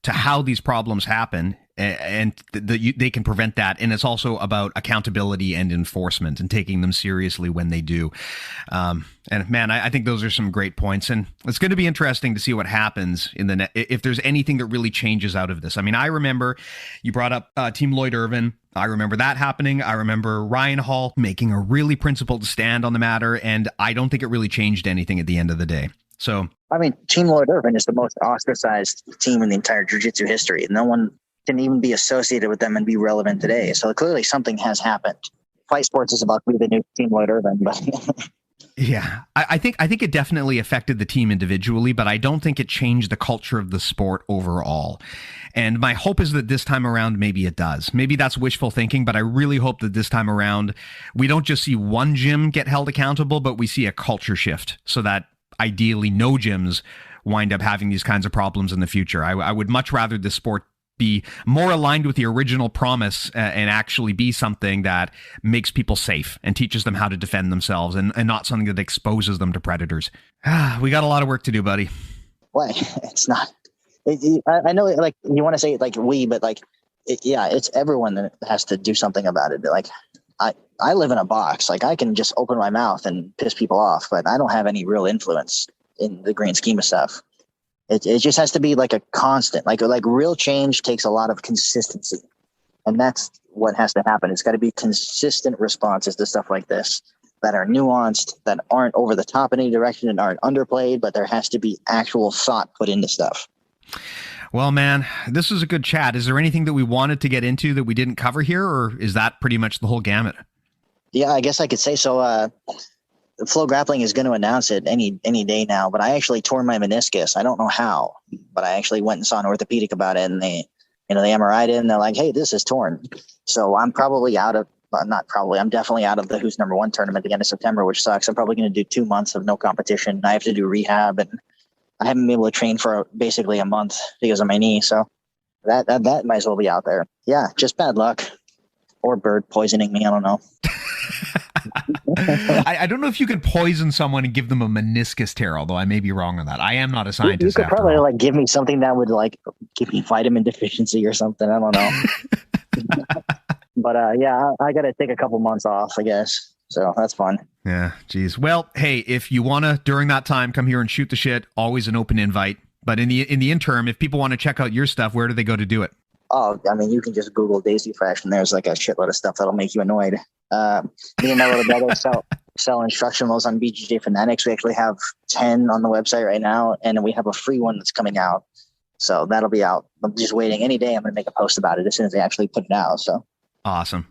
to how these problems happen, and they can prevent that. And it's also about accountability and enforcement and taking them seriously when they do. And man, I think those are some great points, and it's going to be interesting to see what happens if there's anything that really changes out of this. I mean, I remember you brought up Team Lloyd Irvin. I remember that happening. I remember Ryan Hall making a really principled stand on the matter, and I don't think it really changed anything at the end of the day. So, I mean, Team Lloyd Irvin is the most ostracized team in the entire jiu-jitsu history. No one can even be associated with them and be relevant today. So clearly something has happened. Fight Sports is about to be the new Team Lloyd Irvin, but yeah, I think it definitely affected the team individually, but I don't think it changed the culture of the sport overall. And my hope is that this time around, maybe it does. Maybe that's wishful thinking, but I really hope that this time around, we don't just see one gym get held accountable, but we see a culture shift so that ideally no gyms wind up having these kinds of problems in the future. I would much rather this sport be more aligned with the original promise and actually be something that makes people safe and teaches them how to defend themselves, and not something that exposes them to predators. We got a lot of work to do, buddy. Well, it's not I know, like, you want to say like we, but like, yeah, it's everyone that has to do something about it. Like, I live in a box. Like, I can just open my mouth and piss people off, but I don't have any real influence in the grand scheme of stuff. It just has to be like a constant, like real change takes a lot of consistency. And that's what has to happen. It's got to be consistent responses to stuff like this that are nuanced, that aren't over the top in any direction and aren't underplayed, but there has to be actual thought put into stuff. Well, man, this was a good chat. Is there anything that we wanted to get into that we didn't cover here, or is that pretty much the whole gamut? Yeah, I guess I could say so. Flow Grappling is going to announce it any day now, but I actually tore my meniscus. I don't know how, but I actually went and saw an orthopedic about it, and they MRI'd it, and they're like, hey, this is torn. So I'm probably out of, not probably, I'm definitely out of the Who's Number One tournament at the end of September, which sucks. I'm probably going to do 2 months of no competition. I have to do rehab, and I haven't been able to train for basically a month because of my knee. So that might as well be out there. Yeah, just bad luck. Or bird poisoning me. I don't know. I don't know if you could poison someone and give them a meniscus tear, although I may be wrong on that. I am not a scientist. You could probably like give me something that would like give me vitamin deficiency or something. I don't know. But yeah, I got to take a couple months off, I guess. So that's fun. Yeah, geez. Well, hey, if you want to, during that time, come here and shoot the shit, always an open invite. But in the interim, if people want to check out your stuff, where do they go to do it? Oh, I mean, you can just Google Daisy Fresh, and there's like a shitload of stuff that'll make you annoyed. Me and my little brother sell instructionals on BJJ Fanatics. We actually have 10 on the website right now, and we have a free one that's coming out. So that'll be out. I'm just waiting. Any day I'm going to make a post about it as soon as they actually put it out. So. Awesome.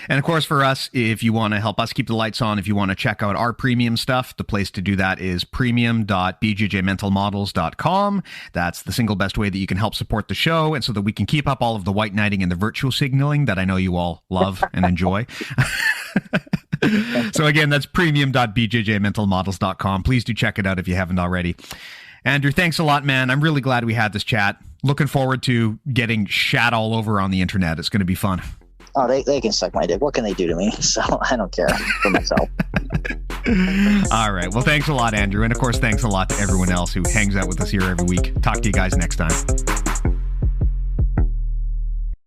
And of course, for us, if you want to help us keep the lights on, if you want to check out our premium stuff, the place to do that is premium.bjjmentalmodels.com. That's the single best way that you can help support the show, and so that we can keep up all of the white knighting and the virtual signaling that I know you all love and enjoy. So again, that's premium.bjjmentalmodels.com. Please do check it out if you haven't already. Andrew, thanks a lot, man. I'm really glad we had this chat. Looking forward to getting shat all over on the internet. It's going to be fun. Oh, they can suck my dick. What can they do to me? So I don't care for myself. All right. Well, thanks a lot, Andrew. And of course, thanks a lot to everyone else who hangs out with us here every week. Talk to you guys next time.